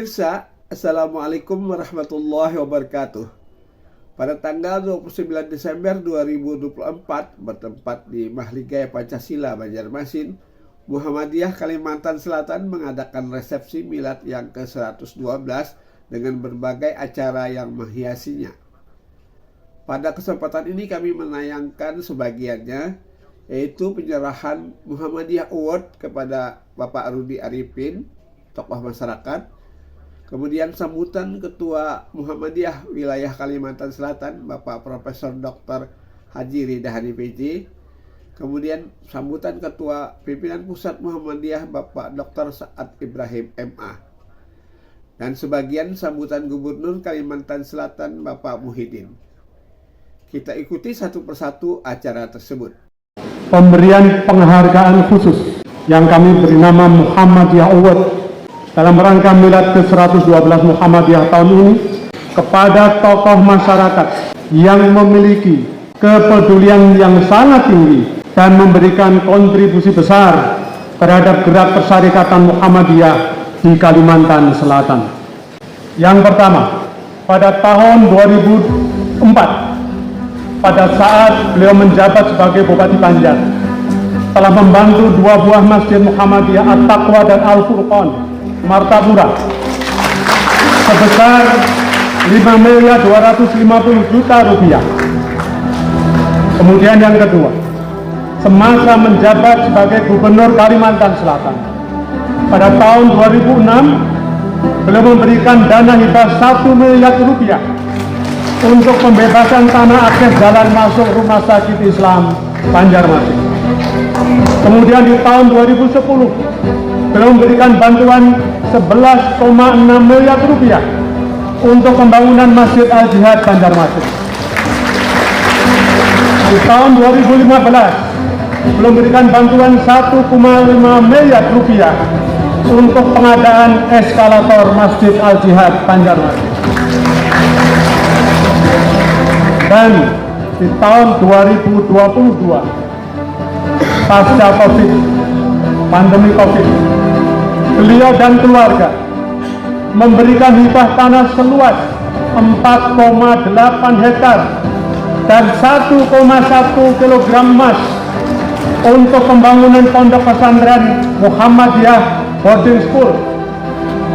Pemirsa, Assalamualaikum warahmatullahi wabarakatuh. Pada tanggal 29 Desember 2024, bertempat di Mahligai Pancasila, Banjarmasin, Muhammadiyah Kalimantan Selatan mengadakan resepsi milad yang ke-112 dengan berbagai acara yang menghiasinya. Pada kesempatan ini kami menayangkan sebagiannya, yaitu penyerahan Muhammadiyah Award kepada Bapak Rudi Arifin, tokoh masyarakat, kemudian sambutan Ketua Muhammadiyah Wilayah Kalimantan Selatan Bapak Profesor Dr. Haji Ridhani PJ, kemudian sambutan Ketua Pimpinan Pusat Muhammadiyah Bapak Dr. Saad Ibrahim MA, dan sebagian sambutan Gubernur Kalimantan Selatan Bapak Muhyiddin. Kita ikuti satu persatu acara tersebut. Pemberian penghargaan khusus yang kami beri nama Muhammadiyah Award dalam rangka milad ke-112 Muhammadiyah tahun ini kepada tokoh masyarakat yang memiliki kepedulian yang sangat tinggi dan memberikan kontribusi besar terhadap gerak persyarikatan Muhammadiyah di Kalimantan Selatan. Yang pertama, pada tahun 2004, pada saat beliau menjabat sebagai Bupati Banjar, telah membantu 2 buah masjid Muhammadiyah At-Taqwa dan Al-Furqan Martapura sebesar 5.250.000.000 rupiah. Kemudian yang kedua, semasa menjabat sebagai Gubernur Kalimantan Selatan, pada tahun 2006 beliau memberikan dana hibah 1 miliar rupiah untuk pembebasan tanah akses jalan masuk Rumah Sakit Islam Banjarmasin. Kemudian di tahun 2010 beliau memberikan bantuan 11,6 miliar rupiah untuk pembangunan Masjid Al-Jihad Banjarmasin. Di tahun 2015 beliau memberikan bantuan 1,5 miliar rupiah untuk pengadaan eskalator Masjid Al-Jihad Banjarmasin. Dan di tahun 2022 pasca COVID, pandemi COVID, beliau dan keluarga memberikan hibah tanah seluas 4,8 hektar dan 1,1 kilogram emas untuk pembangunan pondok pesantren Muhammadiyah Boarding School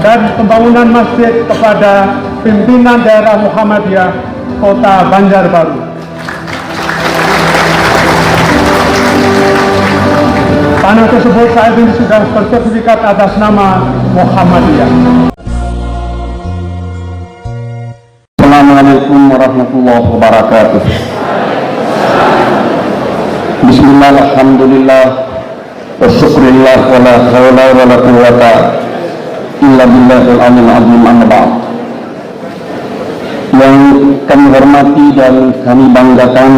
dan pembangunan masjid kepada pimpinan daerah Muhammadiyah Kota Banjarbaru. Tanah tersebut saat ini sudah bersertifikat atas nama Muhammadiyah. Assalamualaikum warahmatullahi wabarakatuh. Bismillah, alhamdulillah, wa syukurillah, wa la hawla wa la quwwata illa billahil aliyyil azim, amma ba'd. Yang kami hormati dan kami banggakan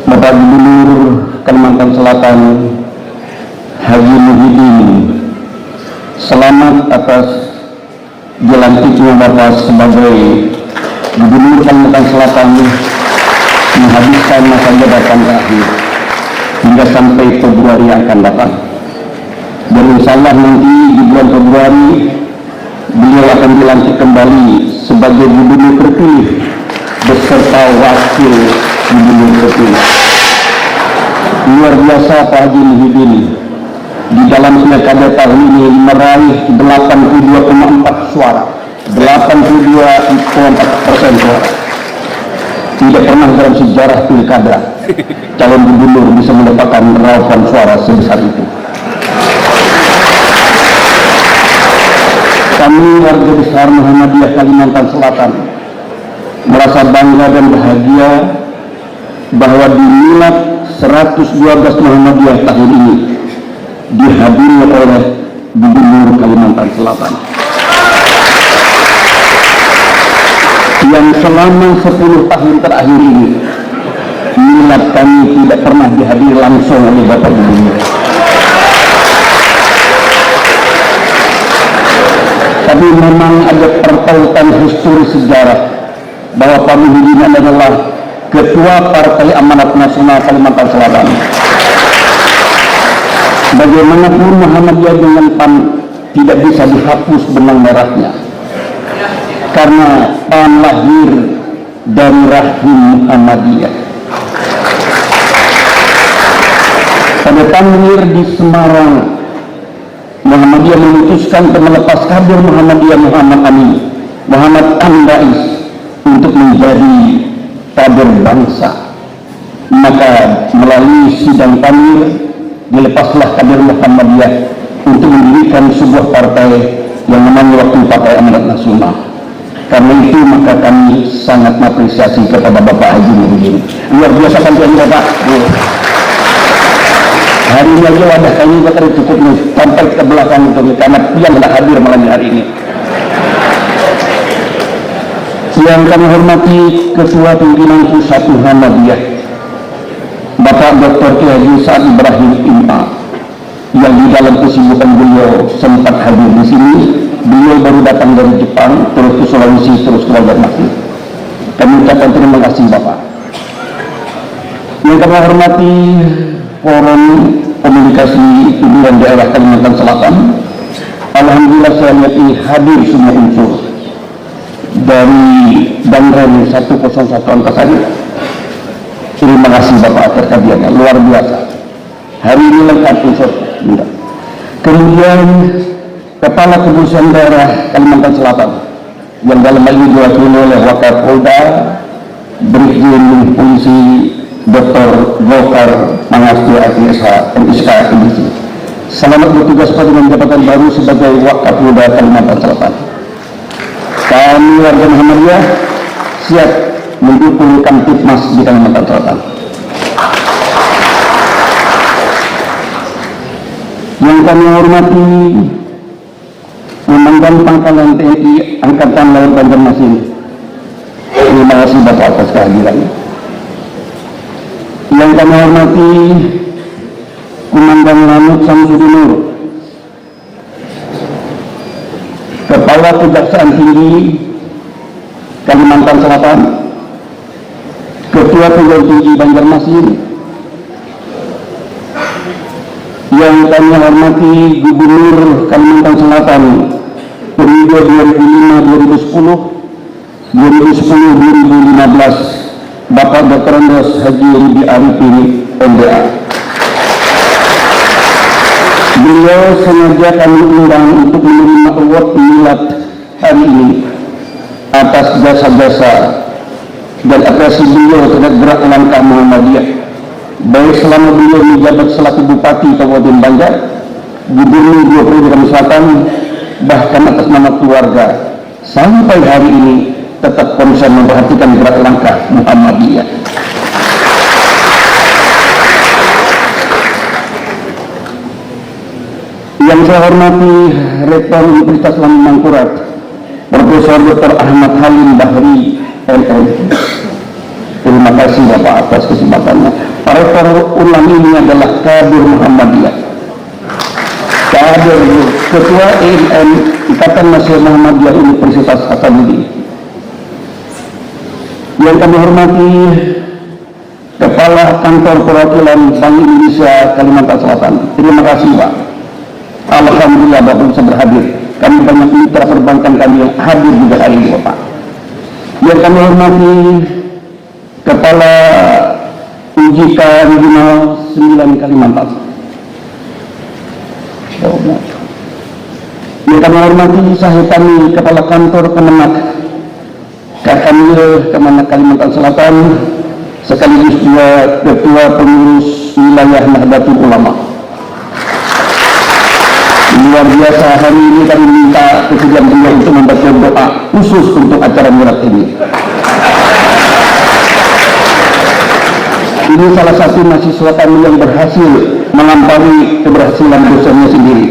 Bapak Gubernur Kalimantan Selatan Haji Muhyiddin, selamat atas dilantiknya Bapak sebagai Gubernur Kalimantan Selatan menghabiskan masa jabatan terakhir hingga sampai Februari yang akan datang. Dan insya Allah nanti di bulan Februari beliau akan dilantik kembali sebagai Gubernur terpilih beserta Wakil Gubernur terpilih. Luar biasa Pak Haji Muhyiddin di dalam pilkada tahun ini meraih 82,4 suara, 82,4% suara. Tidak pernah dalam sejarah pilkada calon gubernur bisa mendapatkan raupan suara sebesar itu. Kami warga besar Muhammadiyah Kalimantan Selatan merasa bangga dan bahagia bahwa di milad 112 Muhammadiyah tahun ini dihadiri oleh Gubernur Kalimantan Selatan yang selama 10 tahun terakhir ini milad kami tidak pernah dihadiri langsung oleh Bapak Gubernur. Tapi memang ada pertautan historis sejarah bahwa Pak Muhyiddin adalah Ketua Partai Amanat Nasional Kalimantan Selatan. Bagaimanapun Muhammadiyah dengan PAN tidak bisa dihapus benang merahnya, karena PAN lahir dari rahim Muhammadiyah. Pada tanwir di Semarang, Muhammadiyah memutuskan untuk melepas kader Muhammadiyah Muhammad Amin, Muhammad Amin Rais untuk menjadi kader bangsa. Maka melalui sidang tanwir dilepaslah kader Muhammadiyah untuk mendirikan sebuah partai yang namanya waktu Partai Amanat Nasional. Karena itu maka kami sangat mengapresiasi kepada Bapak Haji Muhyiddin. Luar biasa sampai Bapak. Hari ini aja wadah kami bakal cukup nih sampai ke belakang itu karena yang tidak hadir malam hari ini. Yang kami hormati Ketua Pimpinan Pusat Muhammadiyah Bapak Dr. Kiai Sa'ad Ibrahim MA, yang di dalam kesibukan beliau sempat hadir di sini. Beliau baru datang dari Jepang, terus ke Sulawesi, terus ke Banjarmasin. Kami ucapkan terima kasih Bapak. Yang kami hormati Forum Komunikasi Pimpinan Daerah Kalimantan Selatan. Alhamdulillah saya lihat ini hadir semua unsur dari Danren 101 Antasari. Terima kasih Bapak atas kajiannya, luar biasa. Hari ini lengkap unsur. Kemudian Kepala Kepolisian Daerah Kalimantan Selatan yang dalam hal ini diwakili oleh Wakapolda Brigjen Polisi Dr. Gokar Mangasti SH MSK MSC. Selamat bertugas pada jabatan baru sebagai Wakapolda Kalimantan Selatan. Kami warga Muhammadiyah siap mendukung Kamtipmas di Kalimantan Selatan. Yang kami hormati Komandan Pangkalan TNI Angkatan Laut Banjarmasin. Terima kasih Bapak atas kehadirannya. Yang kami hormati Komandan Lanut Samsudin Nur, Kepala Kejaksaan Tinggi Kalimantan Selatan, Ketua Perguruan Tinggi Banjarmasin. Yang kami hormati Gubernur Kalimantan Selatan periode 2005-2010, 2010-2015, Bapak Dr. Andes Haji Rudi Arifin MBA. Beliau sengaja kami undang untuk menerima award milad hari ini atas jasa-jasa dan apresiasi beliau terhadap gerak langkah Muhammadiyah, baik selama beliau menjabat selaku Bupati Kabupaten Banjar, Gubernur Dua Provinsi Selatan, bahkan atas nama keluarga, sampai hari ini tetap konsen memperhatikan gerak langkah Muhammadiyah. Yang saya hormati Rektor Universitas Islam Mangkurat, Profesor Dr. Ahmad Halim Bahri LM. Terima kasih Bapak atas kesempatannya. Para rektor ulang ini adalah kader Muhammadiyah, kader Ketua EIM Ikatan Mahasiswa Muhammadiyah Universitas Hasanuddin. Yang kami hormati Kepala Kantor Perwakilan Bank Indonesia Kalimantan Selatan. Terima kasih Pak. Alhamdulillah Bapak bisa berhadir. Kami banyak mitra perbankan kami yang hadir juga hari ini Bapak. Yang kami hormati Kepala UJK Regional 9 Kalimantan. Yang kami hormati sahih kami Kepala Kantor Kemenak Kakamil Kemenak Kalimantan Selatan, sekaligus juga Ketua Pengurus Wilayah Nahdlatul Ulama. Luar biasa, hari ini kami minta kesediaan beliau untuk membaca doa khusus untuk acara milad ini. Ini salah satu mahasiswa kami yang berhasil melampaui keberhasilan dosennya sendiri.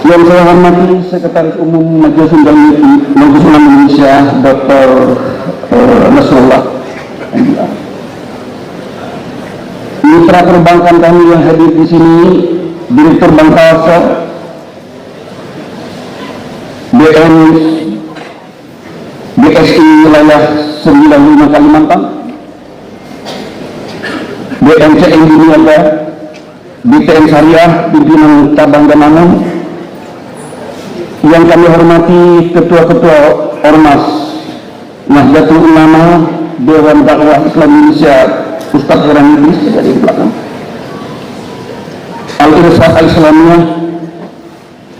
Yang saya hormati Sekretaris Umum Majelis Ulama Indonesia Dr. Nasrullah. Mitra perbankan kami yang hadir di sini, Direktur Bank Kalsel, BSI Wilayah 95 Kalimantan, BNCN Duniaga, BTN Syariah pimpinan cabang Demangun, yang kami hormati ketua-ketua Ormas Nahdlatul Ulama, Dewan Dakwah Islam Indonesia Ustaz Heran Idris dari belakang, Al-Irsyad Al-Islamiyah,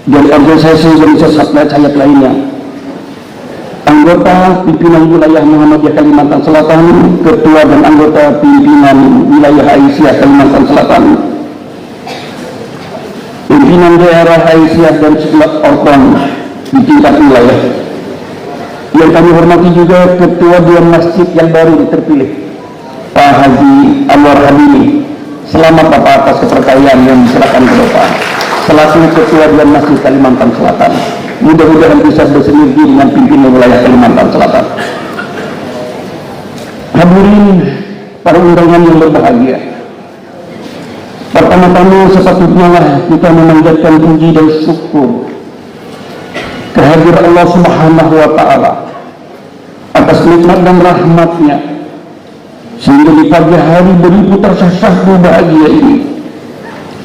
dan organisasi Indonesia Sayap lainnya, anggota pimpinan wilayah Muhammadiyah Kalimantan Selatan, ketua dan anggota pimpinan wilayah Aisyah Kalimantan Selatan, pimpinan daerah Aisyah dan sejumlah organ di tingkat wilayah. Yang kami hormati juga ketua Dewan Masjid yang baru terpilih, Pak Haji Anwar Habibie. Selamat Bapak atas kepercayaan yang diserahkan ke Bapak selaku ketua Dewan Masjid Kalimantan Selatan. Mudah-mudahan bisa bersinergi dengan pimpinan wilayah Kalimantan Selatan. Hadirin para undangan yang berbahagia, pertama-tama sepatutnya lah kita memanjatkan puji dan syukur kehadiran Allah Subhanahu wa Ta'ala atas nikmat dan rahmatnya, sehingga di pagi hari beribu tersahdu bahagia ini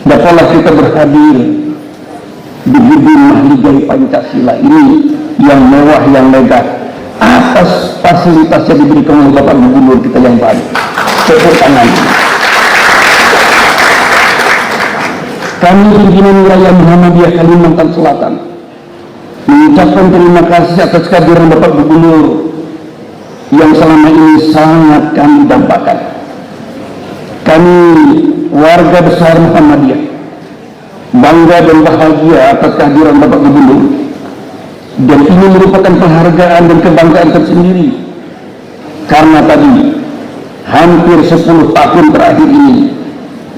dapatlah kita berhadir di gedung Mahligai Pancasila ini yang mewah, yang megah, atas fasilitas yang diberikan oleh Bapak Gubernur kita yang baru. Tepuk tangan. Kami pimpinan wilayah Muhammadiyah Kalimantan Selatan mengucapkan terima kasih atas kehadiran Bapak Gubernur yang selama ini sangat kami dambakan. Kami warga besar Muhammadiyah bangga dan bahagia atas kehadiran Bapak Gubernur, dan ini merupakan penghargaan dan kebanggaan tersendiri karena tadi hampir 10 tahun terakhir ini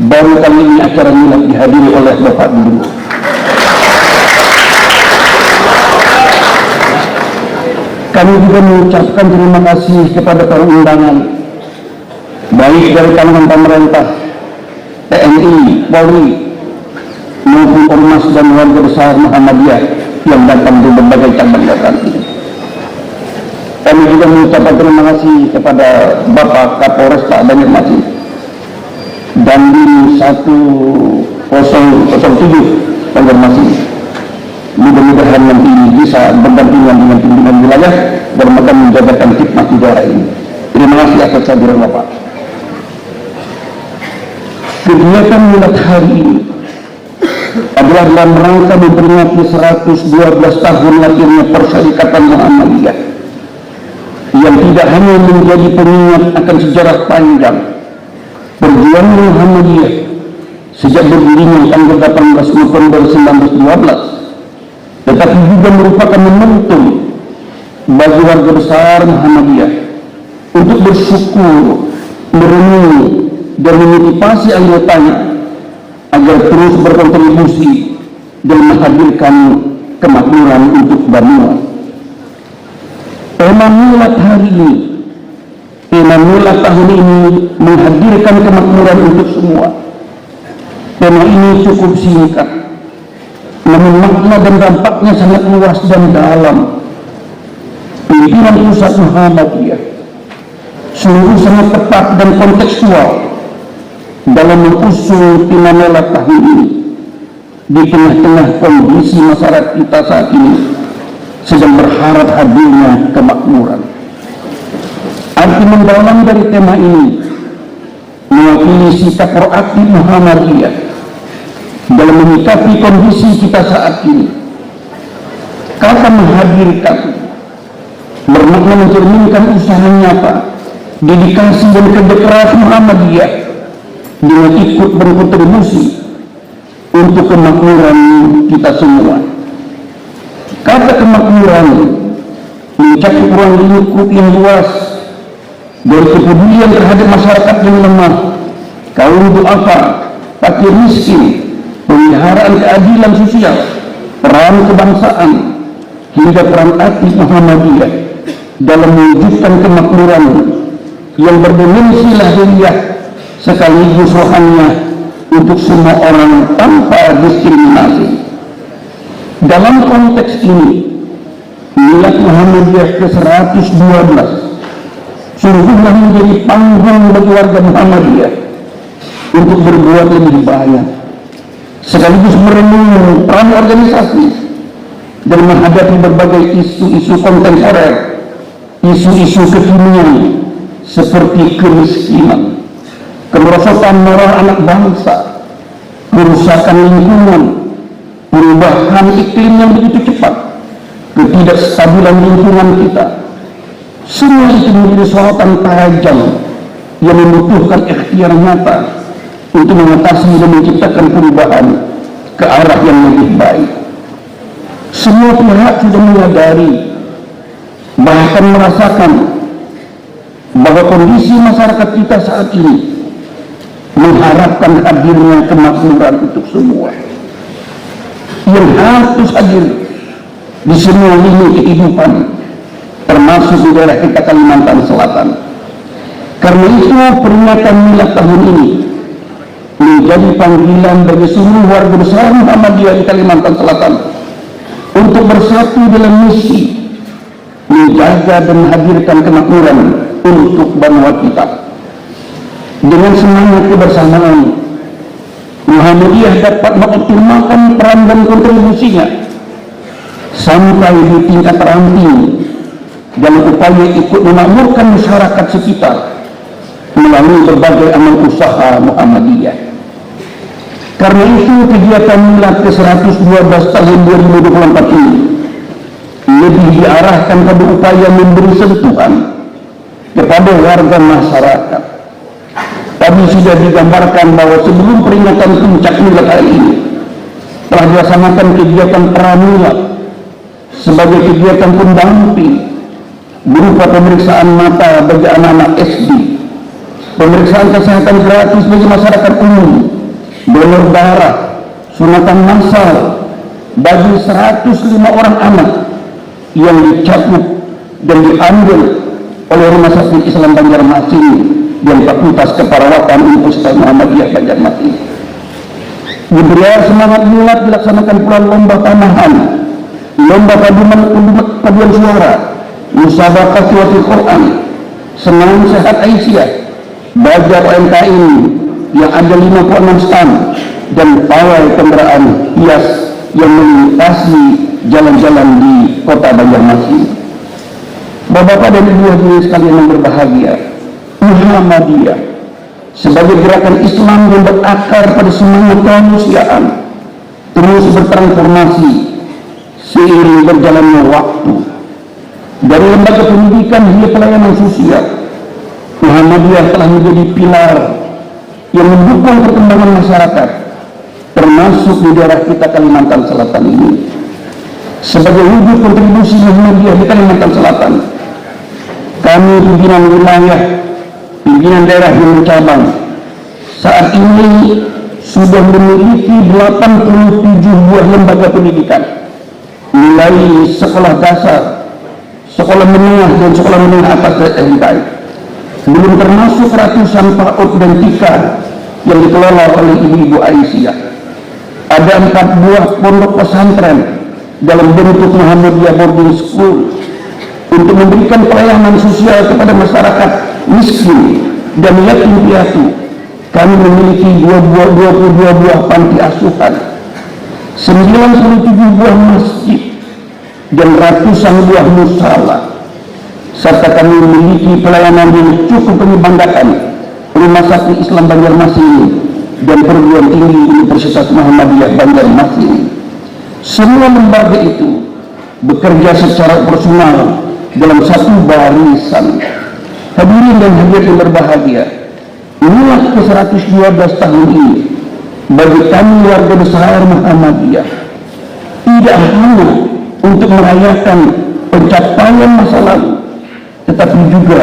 baru kali ini acara milad dihadiri oleh Bapak Gubernur. Kami juga mengucapkan terima kasih kepada para undangan, baik dari kalangan pemerintah, TNI, Polri, maupun ormas dan warga besar Muhammadiyah yang datang dari berbagai cabang daerah ini. Kami juga mengucapkan terima kasih kepada Bapak Kapolresta Banjarmasin dan di 1007 Banjarmasin. Mudah-mudahan nanti bisa berdampingan dengan pimpinan wilayah dan akan menjaga khidmat di daerah ini. Terima kasih atas kehadiran Bapak. Kegiatan milad hari ini adalah dalam rangka memperingati 112 tahun lahirnya Perserikatan Muhammadiyah, yang tidak hanya menjadi pengingat akan sejarah panjang perjuangan Muhammadiyah sejak berdirinya tanggal 18 November 1912, tetapi juga merupakan momentum bagi warga besar Muhammadiyah untuk bersyukur, merenung, dan memotivasi anggotanya agar terus berkontribusi dalam menghadirkan kemakmuran untuk benua. Tema milad hari ini, tema milad tahun ini menghadirkan kemakmuran untuk semua. Tema ini cukup singkat, namun makna dan dampaknya sangat luas dan dalam. Pimpinan pusat Muhammadiyah sungguh sangat tepat dan kontekstual dalam mengusung tema milad tahun ini di tengah-tengah kondisi masyarakat kita saat ini sedang berharap hadirnya kemakmuran. Arti mendalam dari tema ini mewakili sikap proaktif Muhammadiyah dalam menyikapi kondisi kita saat ini. Kata menghadirkan bermakna mencerminkan usaha nyata, dedikasi dan kerja keras Muhammadiyah dengan ikut berkontribusi untuk kemakmuran kita semua. Kata kemakmuran mencakup ruang lingkup yang luas dari kepedulian terhadap masyarakat yang lemah, kaum duafa, fakir miskin, pemeliharaan keadilan sosial, peran kebangsaan, hingga peran aktif Muhammadiyah dalam mewujudkan kemakmuran yang berdimensi lahiriah sekaligus rohaniah untuk semua orang tanpa diskriminasi. Dalam konteks ini, milad Muhammadiyah ke-112 sungguhlah menjadi panggung bagi warga Muhammadiyah untuk berbuat lebih banyak, sekaligus merenung peran organisasi dalam menghadapi berbagai isu-isu kontemporer, isu-isu kekinian seperti kemiskinan, kemerosotan moral anak bangsa, kerusakan lingkungan, perubahan iklim yang begitu cepat, ketidakstabilan lingkungan kita. Semua itu menjadi sorotan tajam yang membutuhkan ikhtiar nyata untuk mengatasi dan menciptakan perubahan ke arah yang lebih baik. Semua pihak sudah menyadari, bahkan merasakan bahwa kondisi masyarakat kita saat ini mengharapkan hadirnya kemakmuran untuk semua yang harus hadir di semua lini kehidupan, termasuk di daerah kita Kalimantan Selatan. Karena itu peringatan Milad tahun ini menjadi panggilan bagi seluruh warga besar Muhammadiyah di Kalimantan Selatan untuk bersatu dalam misi menjaga dan menghadirkan kemakmuran untuk bangsa kita. Dengan semangat kebersamaan, Muhammadiyah dapat mengoptimalkan peran dan kontribusinya sampai di tingkat ranting dalam upaya ikut memakmurkan masyarakat sekitar melalui berbagai amal usaha Muhammadiyah. Karena itu kegiatan Milad ke-112 tahun 2024 ini lebih diarahkan pada upaya memberi sentuhan kepada warga masyarakat. Tadi sudah digambarkan bahwa sebelum peringatan puncak Milad hari ini telah dilaksanakan kegiatan pramilad sebagai kegiatan pendamping berupa pemeriksaan mata bagi anak-anak SD, pemeriksaan kesehatan gratis bagi masyarakat umum, donor darah, sunatan massal bagi 105 orang anak yang dicakup dan diambil oleh Rumah Sakit Islam Banjarmasin dan Fakultas Keperawatan Universitas Muhammadiyah Banjarmasin. Di Beria Semangat Milad dilaksanakan pula lomba tanahan, lomba paduan suara, musabaqah tilawatil Quran, senam sehat Aisyah, bazar UMKM yang ada 56 stand, dan pawai kendaraan hias yang melintasi jalan-jalan di kota Banjarmasin. Bapak-bapak dan ibu hadirin sekalian yang berbahagia, Muhammadiyah sebagai gerakan Islam yang berakar pada semangat kemanusiaan terus bertransformasi seiring berjalannya waktu. Dari lembaga pendidikan hingga pelayanan sosial, Muhammadiyah telah menjadi pilar yang mendukung perkembangan masyarakat, termasuk di daerah kita Kalimantan Selatan ini. Sebagai wujud kontribusi Muhammadiyah di Kalimantan Selatan, kami pimpinan wilayah, pimpinan daerah yang cabang saat ini sudah memiliki 87 buah lembaga pendidikan, mulai sekolah dasar, sekolah menengah dan sekolah menengah atas SMK, belum termasuk ratusan PAUD dan TK yang dikelola oleh ibu-ibu Aisyah. Ada 4 buah pondok pesantren dalam bentuk Muhammadiyah Boarding School untuk memberikan pelayanan sosial kepada masyarakat miskin dan yatim piatu. Kami memiliki 22 buah panti asuhan, 97 buah masjid, dan ratusan buah musala, serta kami memiliki pelayanan yang cukup membanggakan, Rumah Sakit Islam Banjarmasin dan Perguruan Tinggi Universitas Muhammadiyah Banjarmasin. Semua lembaga itu bekerja secara personal dalam satu barisan. Hadirin dan hadirat yang berbahagia, Milad ke-112 tahun ini bagi kami warga besar Muhammadiyah tidak hanya untuk merayakan pencapaian masa lalu, tetapi juga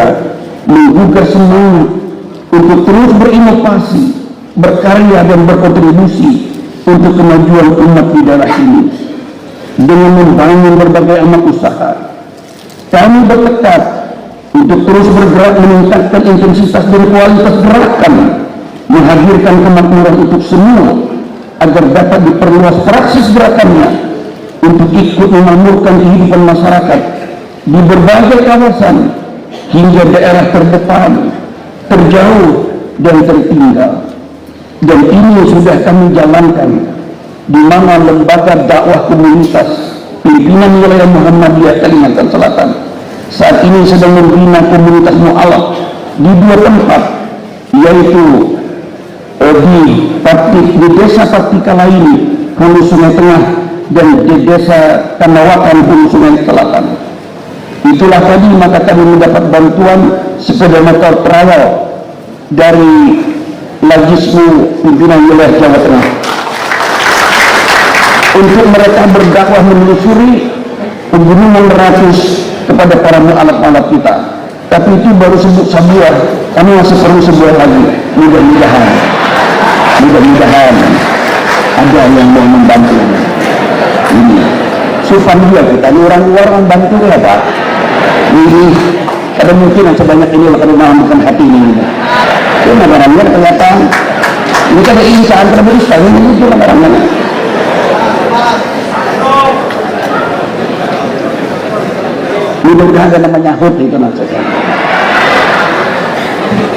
menggugah semangat untuk terus berinovasi, berkarya dan berkontribusi untuk kemajuan umat di daerah ini. Dengan membangun berbagai amal usaha, kami bertekad untuk terus bergerak meningkatkan intensitas dan kualitas gerakan, menghadirkan kemakmuran untuk semua agar dapat diperluas praksis gerakannya untuk ikut memakmurkan kehidupan masyarakat di berbagai kawasan hingga daerah terdepan, terjauh dan tertinggal. Dan ini sudah kami jalankan di mana lembaga dakwah komunitas pimpinan wilayah Muhammadiyah Kalimantan Selatan saat ini sedang membina komunitas mu'alaf di 2 tempat, yaitu di desa Partikala ini, Hulu Sungai Tengah, dan di desa Kanawakan, Hulu Sungai Selatan. Itulah tadi maka kami mendapat bantuan sepeda motor travel dari Lajismu pimpinan wilayah Jawa Tengah untuk mereka berdakwah menelusuri penggunaan Meratus kepada para mu'alaf-mu'alaf kita. Tapi itu baru sebut sebuah, kami masih perlu sebuah lagi. Mudah-mudahan ada yang mau membantu ini. Supan dia kita, ini orang luar kan bantu ya Pak. Ini ada mungkin yang sebanyak ini kalau bukan hati ini. Itu barangnya kelihatan. Ini kan insan terus kali ini itu barangnya. Mudah-mudahan ada namanya hut itu maksudnya.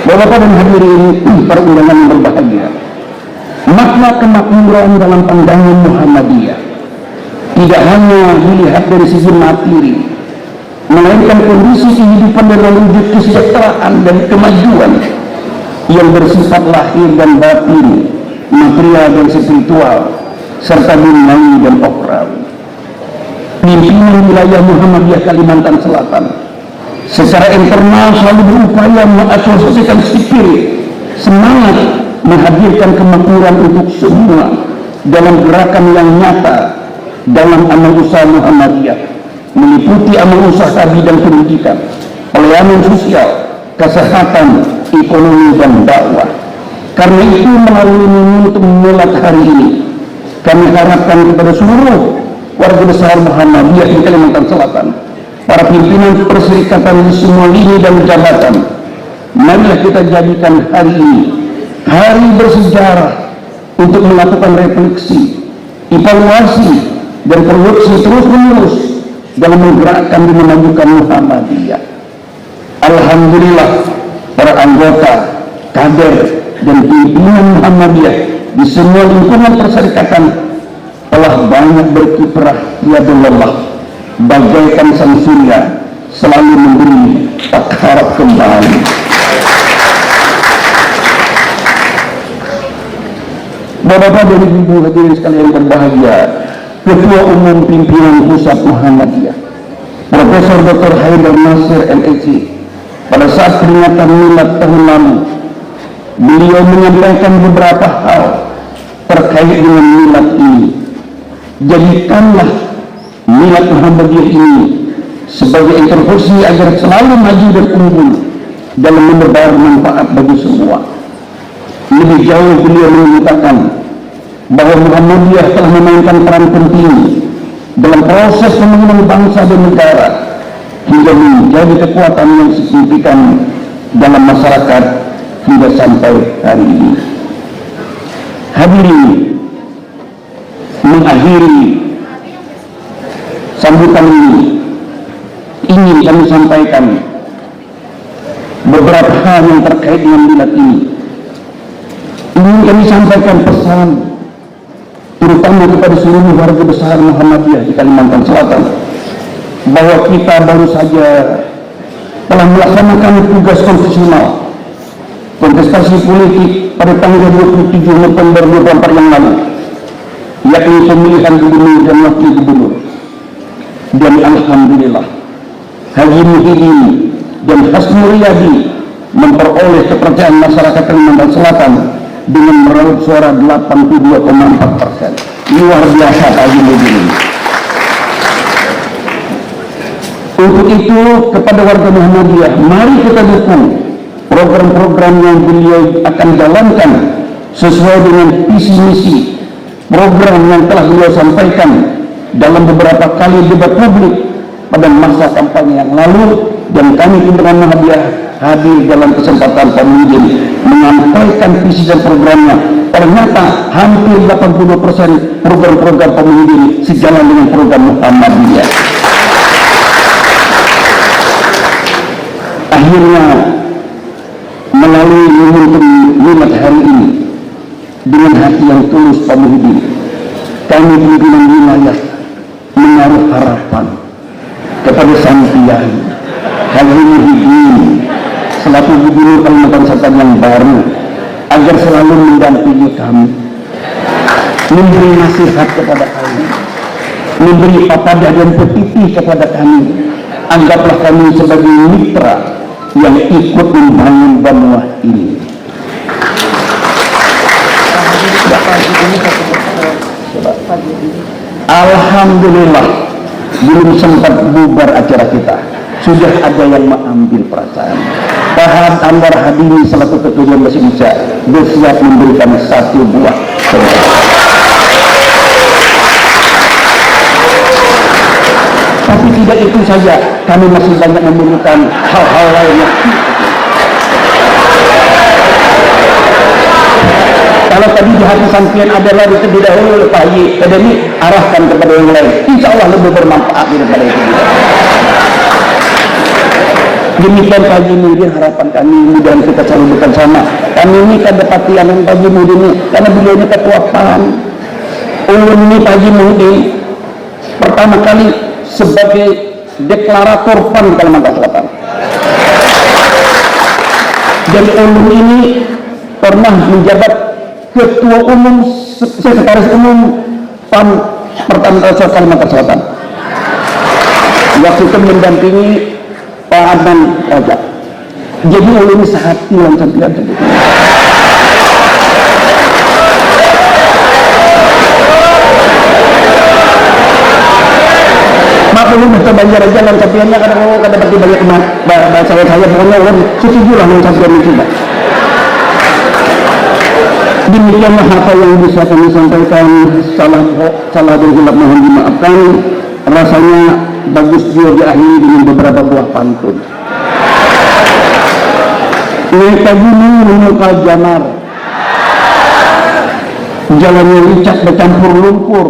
Bapak-bapak dan hadirin para undangan yang berbahagia, makna kemakmuran dalam pandangan Muhammadiyah tidak hanya dilihat dari sisi materi, melainkan kondisi kehidupan dalam wujud kesejahteraan dan kemajuan yang bersifat lahir dan batin, material dan spiritual, serta duniawi dan ukhrawi. Pimpinan wilayah Muhammadiyah Kalimantan Selatan secara internal selalu berupaya mengasosiasikan spirit, semangat menghadirkan kemakmuran untuk semua dalam gerakan yang nyata dalam amal usaha Muhammadiyah, meliputi amal usaha bidang pendidikan, pelayanan sosial, kesehatan, ekonomi, dan dakwah. Karena itu melalui momentum Milad hari ini, kami harapkan kepada seluruh warga besar Muhammadiyah di Kalimantan Selatan, para pimpinan perserikatan di semua lini dan jabatan, marilah kita jadikan hari ini hari bersejarah untuk melakukan refleksi, evaluasi, dan produksi terus-menerus dalam menggerakkan dan memajukan Muhammadiyah. Alhamdulillah, para anggota, kader, dan pimpinan Muhammadiyah di semua lingkungan perserikatan telah banyak berkiprah yadullah, bagaikan sang surya selalu memberi tak harap kembali. Bapak-bapak dan ibu hadirin sekalian berbahagia, Ketua Umum Pimpinan Pusat Muhammadiyah Profesor Dr. Haidar Nasir LLC pada saat peringatan Milad tahun lalu, beliau menyampaikan beberapa hal terkait dengan Milad ini. Jadikanlah Milad Muhammadiyah ini sebagai intervensi agar selalu maju dan unggul dalam menebar manfaat bagi semua. Lebih jauh beliau mengatakan bahwa Muhammadiyah telah memainkan peran penting dalam proses pembangunan bangsa dan negara hingga menjadi kekuatan yang signifikan dalam masyarakat hingga sampai hari ini. Hadirin, mengakhiri sambutan ini ingin kami sampaikan beberapa hal yang terkait dengan milad ini. Ingin kami sampaikan pesan terutama kepada seluruh warga besar Muhammadiyah di Kalimantan Selatan bahwa kita baru saja telah melaksanakan tugas konstitusional kontestasi politik pada tanggal 27 November 2024 yang lalu, yakni pemilihan gubernur dan wakil gubernur. Dan alhamdulillah, Haji Muhyiddin dan Hasmi Riyadi memperoleh kepercayaan masyarakat Kalimantan Selatan dengan meraup suara 82,4%. Luar biasa Haji Muhyiddin. Untuk itu kepada warga Muhammadiyah, mari kita dukung program-program yang beliau akan jalankan sesuai dengan visi misi program yang telah beliau sampaikan dalam beberapa kali debat publik pada masa kampanye yang lalu, dan kami pimpinan Muhammadiyah hadir dalam kesempatan pemimpin menyampaikan visi dan programnya. Ternyata hampir 80% program-program pemimpin sejalan dengan program Muhammadiyah. Akhirnya melalui momentum Milad hari ini, dengan hati yang tulus Pak Muhyiddin, kami pimpinan wilayah menaruh harapan kepada sampeyan Haji Muhyiddin selaku Gubernur Kalimantan Selatan yang baru agar selalu mendampingi kami, memberi nasihat kepada kami, memberi papadah dan petisi kepada kami. Anggaplah kami sebagai mitra yang ikut membangun Banua ini. Alhamdulillah belum sempat bubar acara kita, sudah ada yang mengambil perasaan. Pak Anwar Hadini selaku Ketua Dewan Masjid Indonesia bersiap memberikan satu buah contoh. Tapi tidak itu saja, kami masih banyak memerlukan hal-hal lainnya. Kalau tadi di hati sampean adalah terlebih dahulu oleh Pak Haji, dan ini arahkan kepada yang lain. Insya Allah lebih bermanfaat daripada itu. Demikian Pak Haji Muhyiddin harapan kami, mudah kita selalu bersama. Kami ini kan dapati yang Pak Haji Muhyiddin ini, karena beliau ini ketua PAN. Ulun ini Pak Haji Muhyiddin pertama kali sebagai deklarator PAN Kalimantan Selatan. Dan ulun ini pernah menjabat Ketua Umum, Sekretaris Umum PAN Pertanian Kalimantan Selatan. Waktu itu mendampingi Pak Adnan Raja. Jadi ulun ini sehati yang sampeyan sebut. Maaf ulun mesti banjar aja lan sampeyannya kadang dapat banyak bahasa saya pokoknya ulun setuju lah dengan sampeyan itu. Demikianlah apa yang bisa kami sampaikan. Salah dan hilap mohon dimaafkan. Rasanya bagus juga diakhiri dengan beberapa buah pantun. Naik gunung menukar jamar, jalannya licak bercampur lumpur.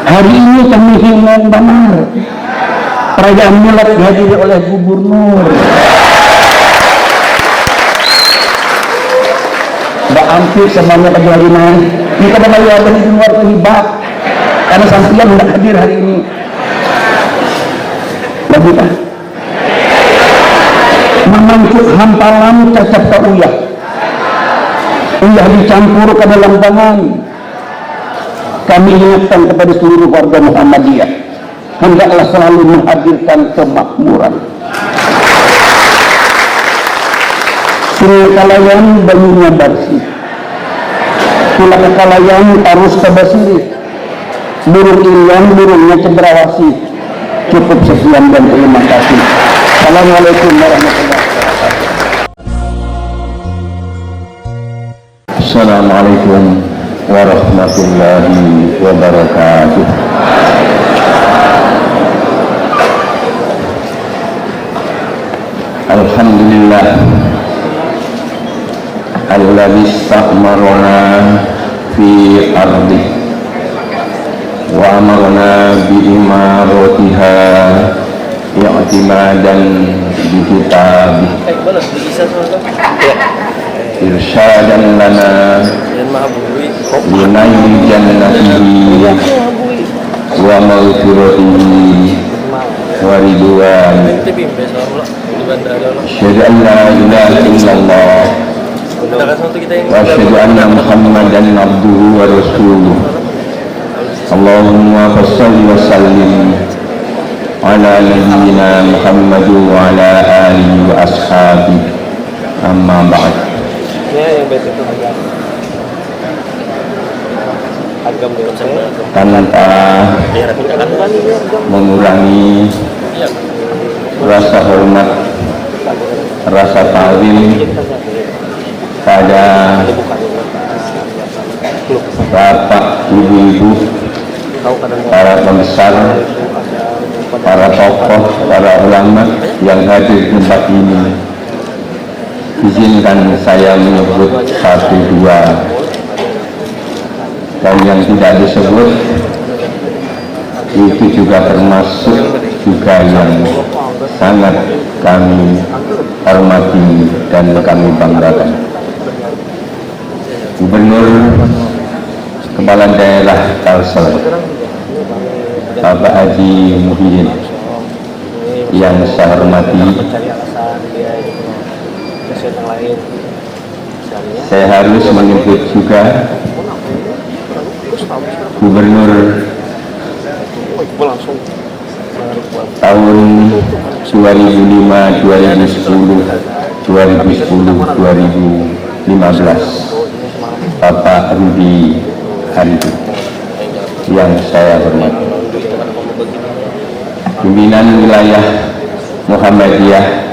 Hari ini kami hilang benar. Perayaan Milad dihadiri oleh gubernur. Mbak Ampir semuanya kejualinan. Kita kembali ada di luar terlibat karena sampeyan tidak hadir hari ini. Bagus. Memancuk hamparan cacap tak uyah. Uyah dicampur ke dalam tangan. Kami ingatkan kepada seluruh warga Muhammadiyah, hendaklah selalu menghadirkan kemakmuran. Sungai Kalayan banyunya bersih, Pulau Kalayan arus tabasiri, burung irian burungnya cendrawasih. Cukup sekian dan terima kasih. Assalamualaikum warahmatullahi wabarakatuh. Assalamualaikum warahmatullahi wabarakatuh. Alhamdulillah alladzi ista'marana fi ardi wa amarna bi imaratiha i'timadan bi kitabih irsyadan lana linaili jannatihi wa maghfiratihi wa ridwan. Asyhadu an la ilaha illallah wa asyhadu anna Muhammadan abduhu wa rasuluh. Allahumma shalli wa sallim ala nabiyyina Muhammad wa ala alihi wa ashabihi. Amma ba'd. Tanpa mengurangi rasa hormat, rasa ta'zim pada bapak, ibu-ibu, para pembesar, para tokoh, para ulama yang hadir di tempat ini, izinkan saya menyebut satu dua, dan yang tidak disebut itu juga termasuk juga yang sangat kami hormati dan kami banggakan. Gubernur Kepala Daerah Kalsel Bapak Haji Muhyiddin yang saya hormati, saya harus menyebut juga Gubernur tahun 2005, 2010, 2015 Bapak Rudi Handu yang saya hormati, pimpinan wilayah Muhammadiyah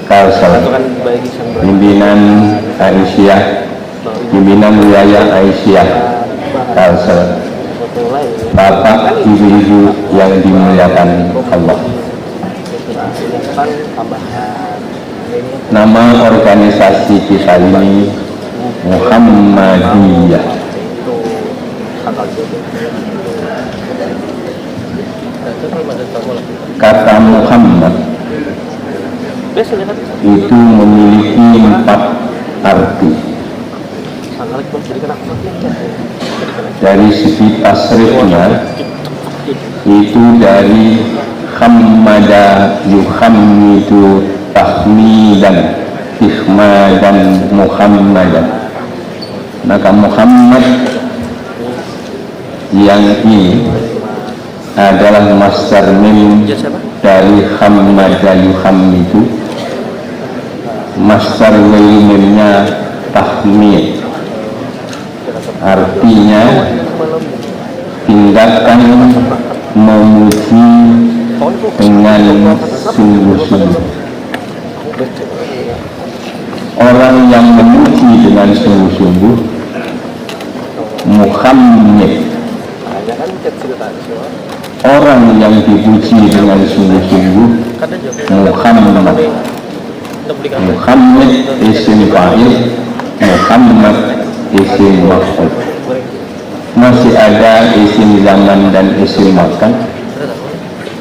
Kalsel, pimpinan Aisyah, pimpinan wilayah Aisyah Kalsel, Bapak Ibu-ibu yang dimuliakan Allah. Nama organisasi kita ini Muhammadiyah. Kata Muhammad itu memiliki 4 arti. Dari segi tasrifnya itu dari hammada yuhammidu tahmidan ihmadan muhammadan. Maka Muhammad yang ini adalah masdar mim dari hammada yuhammidu, masdar mimnya tahmid, artinya tindakan memuji dengan sungguh-sungguh. Orang yang memuji dengan sungguh-sungguh Muhammad. Orang yang dipuji dengan sungguh-sungguh Muhammad. Muhammad isim fa'il, Muhammad isim maf'ul. Masih ada isim zaman dan isim makan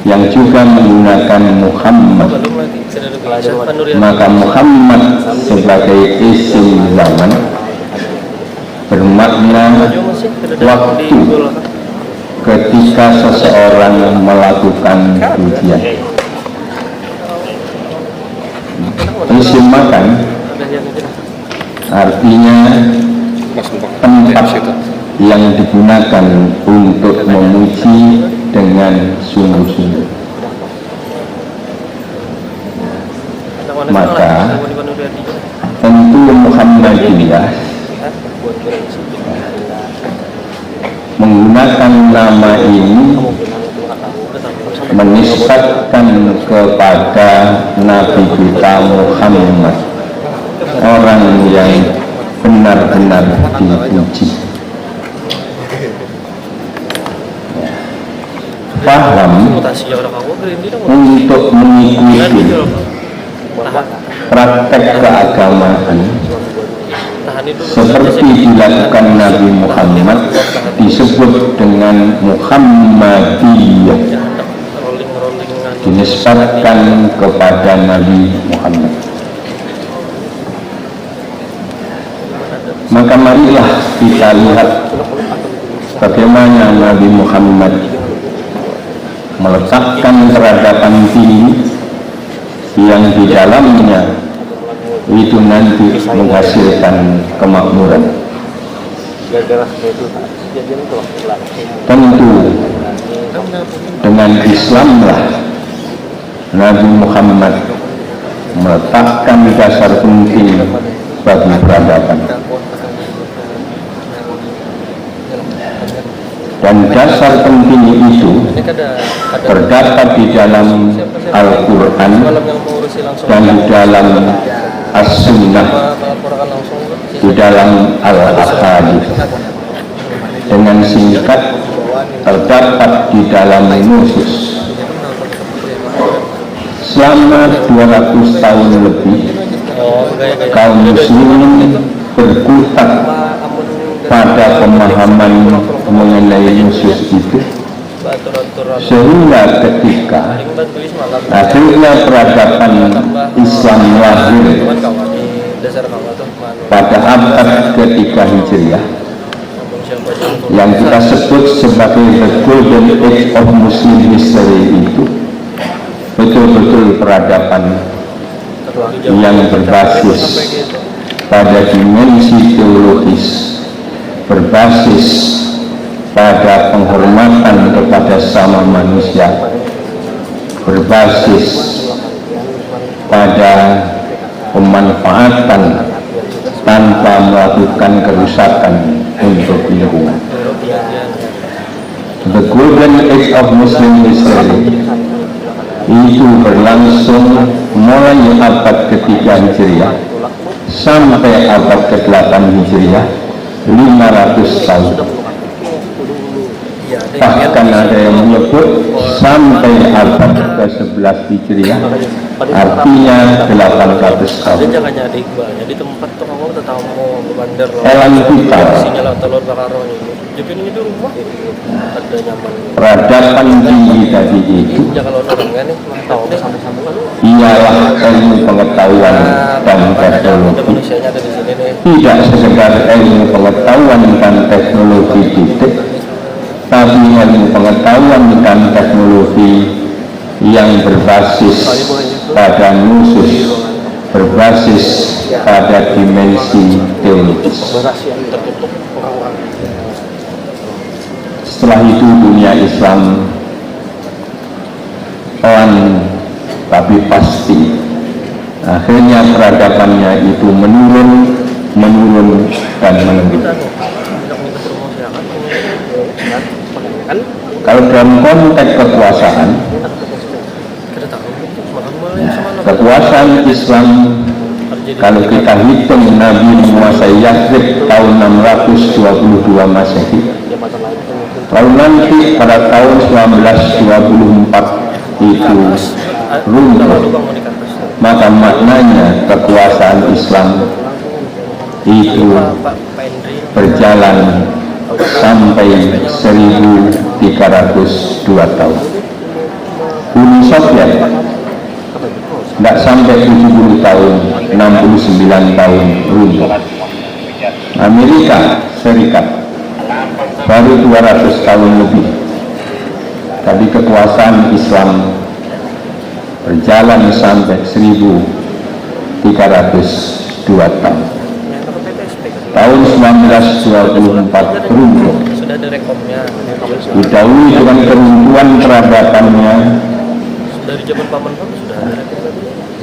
yang juga menggunakan Muhammad. Maka Muhammad sebagai isim zaman bermakna waktu ketika seseorang melakukan pujian. Isim makan artinya tempat yang digunakan untuk memuji dengan sungguh-sungguh. Maka tentu Muhammadiyah menggunakan nama ini menisbatkan kepada Nabi kita Muhammad, orang yang benar-benar dipuji. Paham untuk mengikuti praktek keagamaan seperti dilakukan Nabi Muhammad disebut dengan Muhammadiyah, dinisbatkan kepada Nabi Muhammad. Maka marilah kita lihat bagaimana Nabi Muhammad meletakkan peradaban tinggi yang di dalamnya itu nanti menghasilkan kemakmuran. Tentu dengan Islamlah Nabi Muhammad meletakkan dasar penting bagi peradaban. Dan dasar penting itu terdapat di dalam Al-Quran dan di dalam As-Sunnah, di dalam Al-Ahadits. Dengan singkat, terdapat di dalam Nusus. Selama 200 tahun lebih, kaum muslimin berkutat pada pemahaman mengenai Nusus itu, sehingga ketika akhirnya peradaban Islam lahir pada abad ketiga Hijriah, yang kita sebut sebagai the golden age of Muslim history itu betul-betul peradaban yang berbasis pada dimensi teologis, berbasis pada penghormatan kepada sama manusia, berbasis pada pemanfaatan tanpa melakukan kerusakan untuk lingkungan. The golden age of Muslim history itu berlangsung mulai abad ketiga Hijriah sampai abad ke-8 Hijriah, 500 tahun. Bahkan ada yang menyebut sampai abad ke-11 Hijriah, artinya 800 tahun. Elang vital, peradaban tinggi tadi itu ialah ilmu pengetahuan dan teknologi, tidak sekedar ilmu pengetahuan dan teknologi titik, tapi ilmu pengetahuan dan teknologi yang berbasis pada nusus, berbasis pada dimensi teologis. Setelah itu dunia Islam pelan tapi pasti akhirnya peradabannya itu menurun dan menurun. Kalau dalam konteks kekuasaan Islam, kalau kita hitung Nabi menguasai Yathrib tahun 622 Masehi, lalu nanti pada tahun 1924 itu runtuh, maka maknanya kekuasaan Islam itu berjalan sampai 1302 tahun. Uni Soviet tidak sampai 70 tahun, 69 tahun runtuh. Amerika Serikat baru 200 tahun lebih, tapi kekuasaan Islam berjalan sampai 1302 tahun. Tahun 1924 runtuh, didahului dengan keruntuhan peradabannya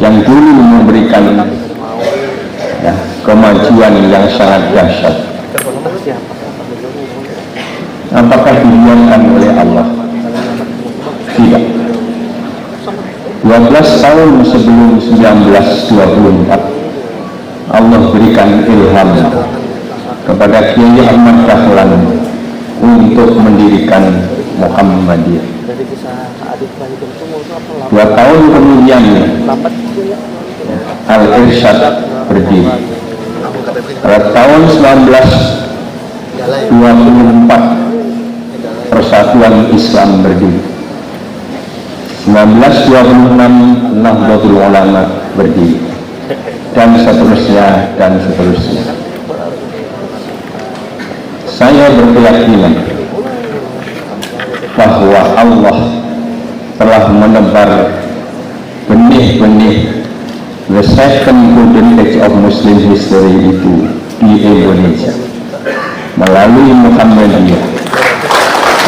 yang dulu memberikan kemajuan yang sangat dahsyat. Apakah dibiarkan oleh Allah? Tidak. 12 tahun sebelum 1924 Allah berikan ilham kepada Kiai Ahmad Dahlan untuk mendirikan Muhammadiyah. 2 tahun kemudian Al-Irsyad berdiri. Pada tahun 1924 Persatuan Islam berdiri. 1926 Nahdlatul Ulama berdiri, dan seterusnya dan seterusnya. Saya berkeyakinan bahwa Allah telah menebar benih-benih the second golden age of Muslim history itu di Indonesia melalui Muhammadiyah,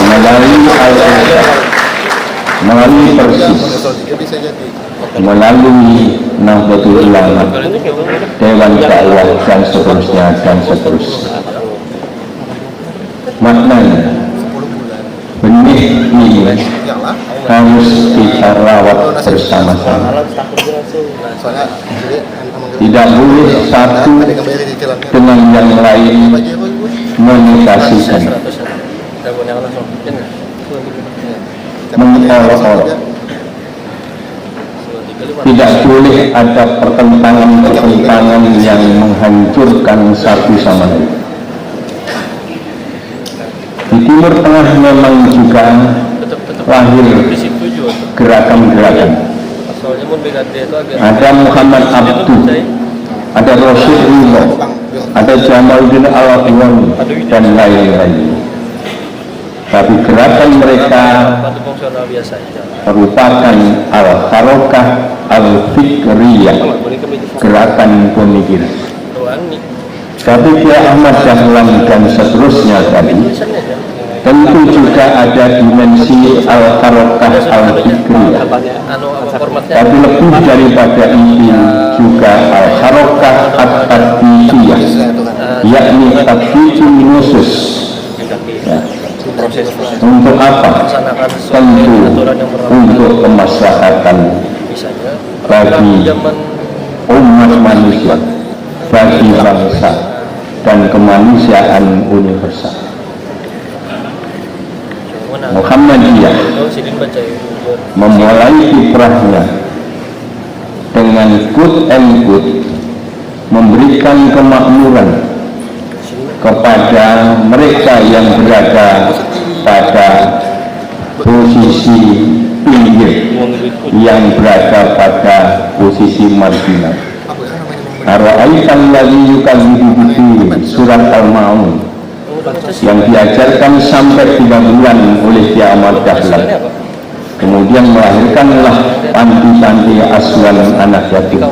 melalui Al-Irsyad, melalui Persis, melalui Nahdlatul Ulama, Dewan Dakwah, dan seterusnya dan seterusnya. Maknanya benih ini harus kita rawat bersama-sama. Tidak boleh satu dengan yang lain menegasikan, mengolok-olok. Tidak boleh ada pertentangan-pertentangan yang menghancurkan satu sama lain. Di Timur Tengah memang juga lahir gerakan-gerakan. Ada Muhammad Abduh, ada Rasul Rimo, ada Jamaluddin Al-Afghani, dan lain-lain. tapi gerakan mereka merupakan al-harokah al-fikriyah, gerakan pemikiran. Tapi Kiai Ahmad Dahlan dan seterusnya tadi tentu juga ada dimensi al-harokah al-fikriyah, tapi lebih daripada itu juga al-harokah at-tadbikiyah, yakni tadbikul nusus. Ya. Untuk apa? Tentu untuk kemaslahatan bagi umat manusia, bagi bangsa dan kemanusiaan universal. Muhammadiyah memulai kiprahnya dengan good and good, memberikan kemakmuran kepada mereka yang berada pada posisi pinggir, yang berada pada posisi marginal. Ara'aitan ladzi yukadzibu bid-din, surat Al-Ma'un, yang diajarkan sampai 3 bulan oleh Kiai Ahmad Dahlan. Kemudian melahirkanlah panti-panti asuhan anak yatim.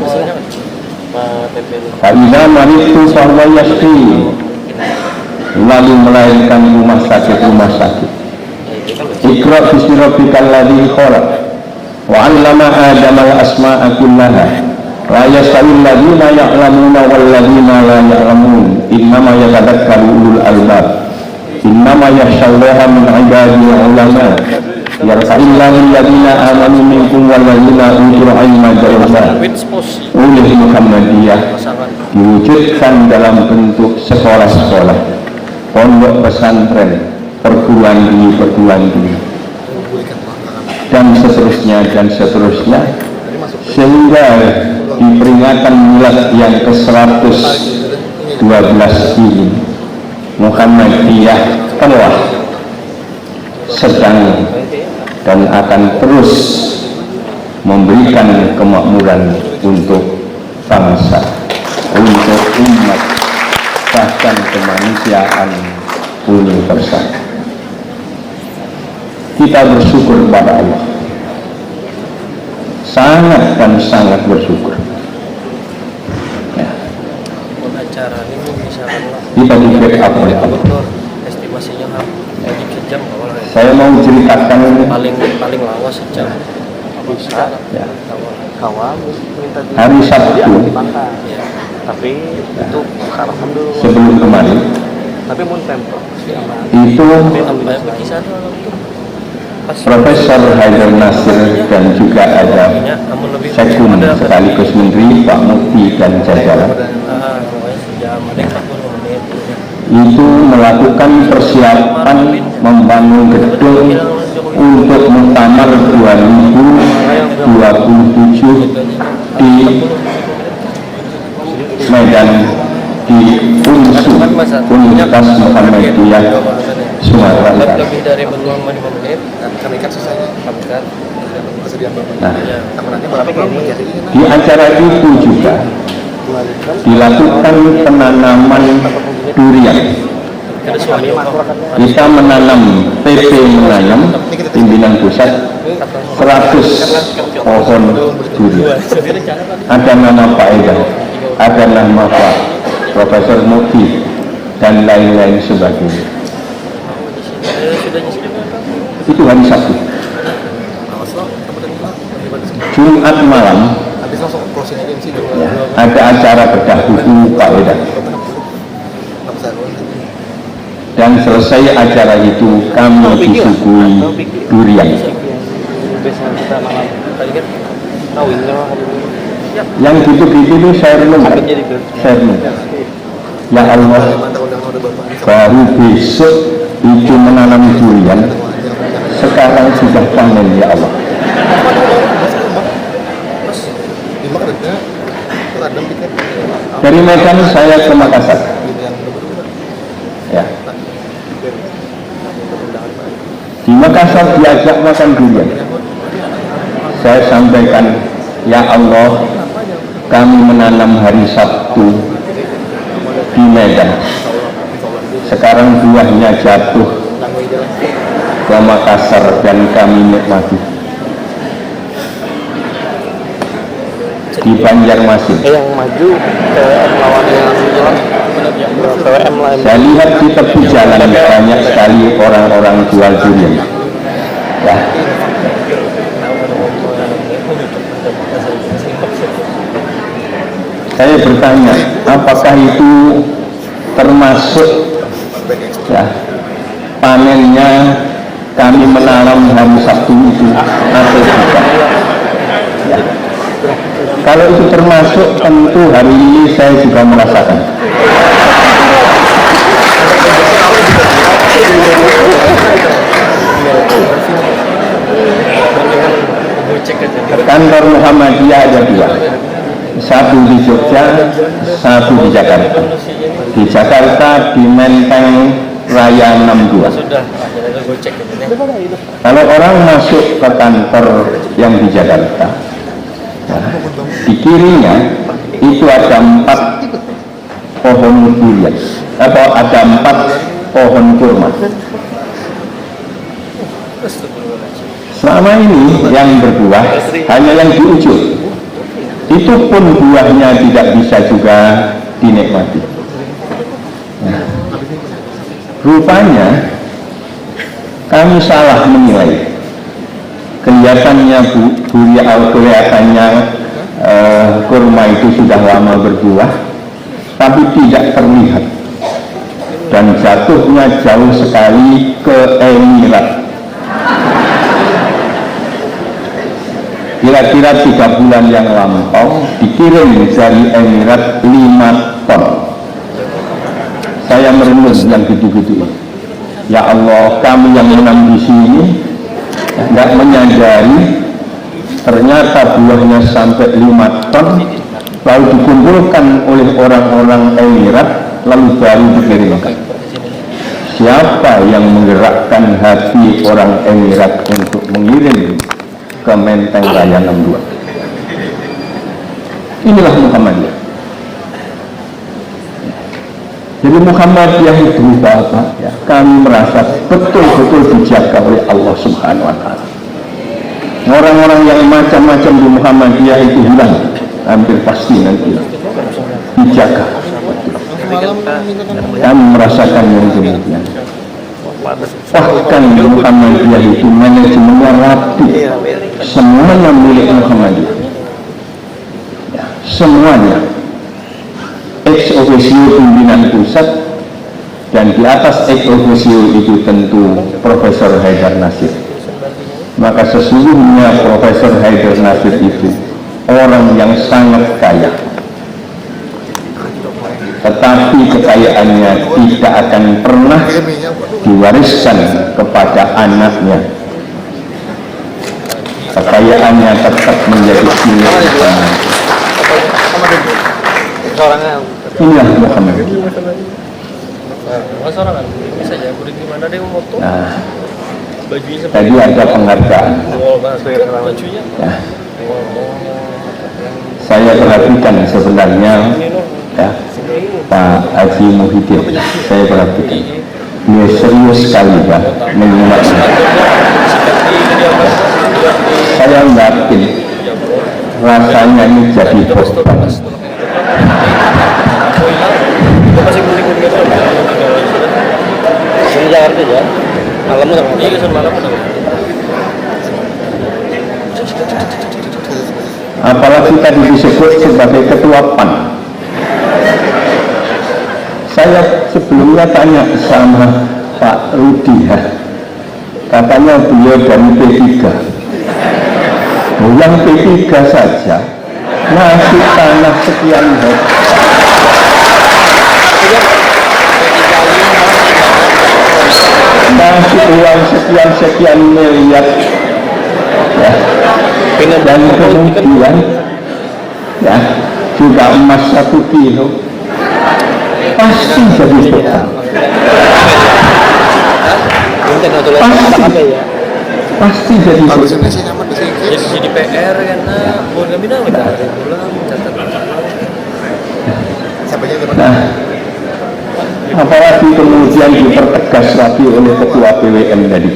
Fa'idza maritu fahuwa yashfi, lalu melahirkan rumah sakit. Iqra bismi rabbikal ladzi khalaq wa 'allama Adama al-asma'a kullaha la yastawil ladzina ya'lamuna wal ladzina la ya'lamun innama yatadakkaru ulul albab innama yakhshallaha min 'ibadihi ulama yarfa'illahu ladzina amanu minkum wal ladzina utul 'ilma darajat. Oleh Muhammadiyah diwujudkan dalam bentuk sekolah-sekolah, pondok pesantren, perguruan tinggi dan seterusnya, sehingga di peringatan milad yang ke-112 ini Muhammadiyah telah, sedang dan akan terus memberikan kemakmuran untuk bangsa, untuk umat, bahkan kemanusiaan universal. Kita bersyukur kepada Allah, sangat dan sangat bersyukur. Ya. Kita di backup oleh Allah. Saya mau ceritakan paling lawas sejam. Ya. Hari Hari Sabtu tapi itu harapan dulu. sebelum kemarin Tapi mun tempo. itu Profesor Haidar Nasir dan juga ada Sekun sekaligus Menteri Pak Mufti dan jajaran itu melakukan persiapan membangun gedung untuk Muktamar 2027 di Medan, di UNSU, Universitas Muhammadiyah Sumatera Utara. Lebih dari 25 menit. Kami ikat sisanya. Persediaan Bapak. Nah, Jadi di acara itu juga dilakukan penanaman durian. Kita menanam, PP menanam, pimpinan pusat 100 pohon durian. Ada nama Pak Eda, ada nama Pak Profesor Mufti dan lain-lain sebagainya. Itu hari Sabtu. Jumat malam habis langsung closing aja di sini. ya, ada acara bedah buku Pak Eda. Dan selesai acara itu kami disuguhi durian. Biasanya kita malam tadi kan tawingnya Yang gitu-gitu itu saya renung. Ya Allah, baru besok itu menanam durian, sekarang sudah panen ya Allah. Dari Medan saya ke Makassar. Ya. Di Makassar diajak makan durian. Saya sampaikan, ya Allah, kami menanam hari Sabtu di Medan. Sekarang buahnya jatuh ke Makassar dan kami nikmati. Di Banjarmasin. Yang maju ke lawan yang jalan PWM lain. Saya lihat di tepi jalan banyak sekali orang-orang jual durian. Ya. Saya bertanya, apakah itu termasuk ya, panennya kami menanam hari Sabtu itu atau tidak? Ya. Kalau itu termasuk, tentu hari ini saya juga merasakan. Kantor Muhammadiyah ada dua, satu di Jogja, satu di Jakarta. Di Jakarta di Menteng Raya 62. Kalau orang masuk ke kantor yang di Jakarta, ya, di kirinya itu ada 4 pohon durian atau ada 4 pohon kurma. Selama ini yang berbuah hanya yang di ujung, itu pun buahnya tidak bisa juga dinikmati. Nah, rupanya kami salah menilai. Kelihatannya kelihatannya kurma itu sudah lama berbuah, tapi tidak terlihat dan jatuhnya jauh sekali ke Emirat. Kira-kira 3 bulan yang lampau dikirim dari Emirat 5 ton. Saya merenung yang gitu-gitu. Ya Allah, kami yang menanam di sini tidak menyadari ternyata buahnya sampai 5 ton, lalu dikumpulkan oleh orang-orang Emirat, lalu baru dikirimkan. Siapa yang menggerakkan hati orang Emirat untuk mengirim ke Menteng Raya 62? Inilah Muhammadiyah. Jadi Muhammadiyah itu Bapak, ya, kami merasa betul-betul dijaga oleh Allah Subhanahu wa Ta'ala. Orang-orang yang macam-macam di Muhammadiyah itu hilang, hampir pasti nanti dijaga. Kami merasakan yang demikian. Bahkan di Muhammadiyah itu manajemennya rapi, semuanya milik Muhammadiyah, ya, semuanya ex officio pimpinan pusat, dan di atas ex officio itu tentu Profesor Haidar Nasir. Maka sesungguhnya Profesor Haidar Nasir itu orang yang sangat kaya, tetapi kekayaannya tidak akan pernah diwariskan kepada anaknya. Kekayaannya tetap menjadi milik Muhammad. Inilah Muhammad. Nah, tadi ada penghargaan. Ya. Saya perhatikan sebenarnya, ya, Pak Haji Muhyiddin, saya perhatikan dia serius sekali Pak menyimak. Saya yakin rasanya ini jadi beban. Jakarta ya, malamnya sama dia kesan malam. Apalagi tadi disebut sebagai ketua PAN. Saya sebelumnya tanya sama Pak Rudi, ya, katanya beliau dari P3. Yang P3 saja ngasih tanah sekian hektar, ngasih uang sekian miliar, ya. Dan kemudian, ya, juga emas 1 kilo, pasti jadi beban. Pasti jadi beban. Jadi PR karena mau ngambil nama Nah, apalagi kemudian dipertegas lagi oleh Ketua PWM tadi.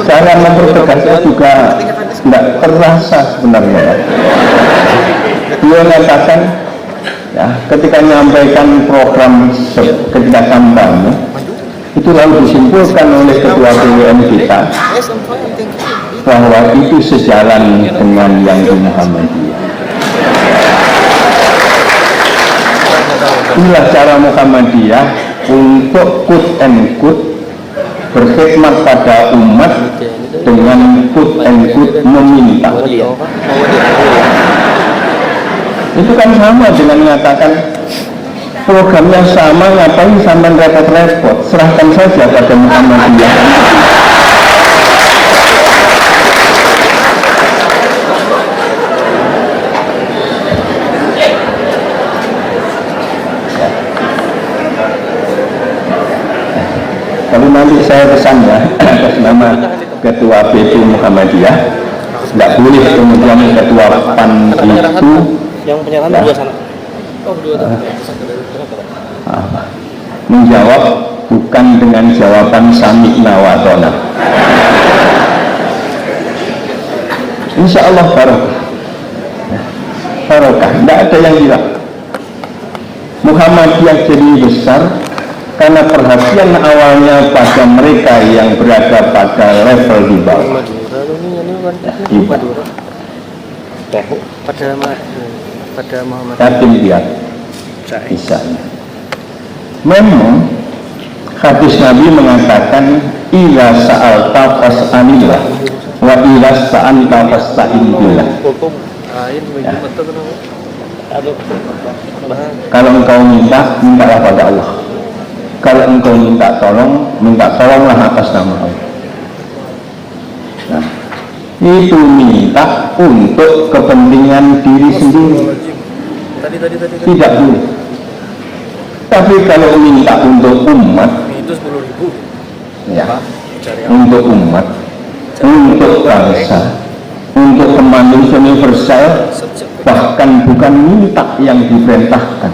Cara mempertegasnya juga tidak terasa sebenarnya ya. Dia mengatakan ya, ketika menyampaikan program ketika kampanye itu lalu disimpulkan oleh ketua PWN kita bahwa itu sejalan dengan yang di Muhammadiyah. Inilah cara Muhammadiyah untuk quote and quote berkhidmat pada umat dengan quote and quote meminta. Itu kan sama dengan mengatakan programnya sama, ngapain sampai repot-repot, serahkan saja pada Muhammadiyah. Kalau nanti saya pesan ya atas nama Ketua BP Muhammadiyah, nggak boleh kemudian Ketua PAN itu yang penyerahan dua sana. Oh, dua. Menjawab bukan dengan jawaban sami'na wa ata'na. Insya Allah barokah. Barokah, tidak ada yang hilang. Muhammadiyah jadi besar karena perhatian awalnya pada mereka yang berada pada level di bawah. Pada Muhammad. Tapi lihat, misalnya, memang hadis Nabi mengatakan ila sa'alta fas'anillah wa ila sa'anta fas'a'in billah. Kalau engkau minta, mintalah pada Allah. Kalau engkau minta tolonglah atas nama Allah. Nah, itu minta untuk kepentingan diri sendiri. Tidak boleh. Tapi kalau minta untuk umat, Itu 10.000. ya, untuk umat, untuk bangsa, untuk kemanusiaan universal, bahkan bukan minta yang diperintahkan,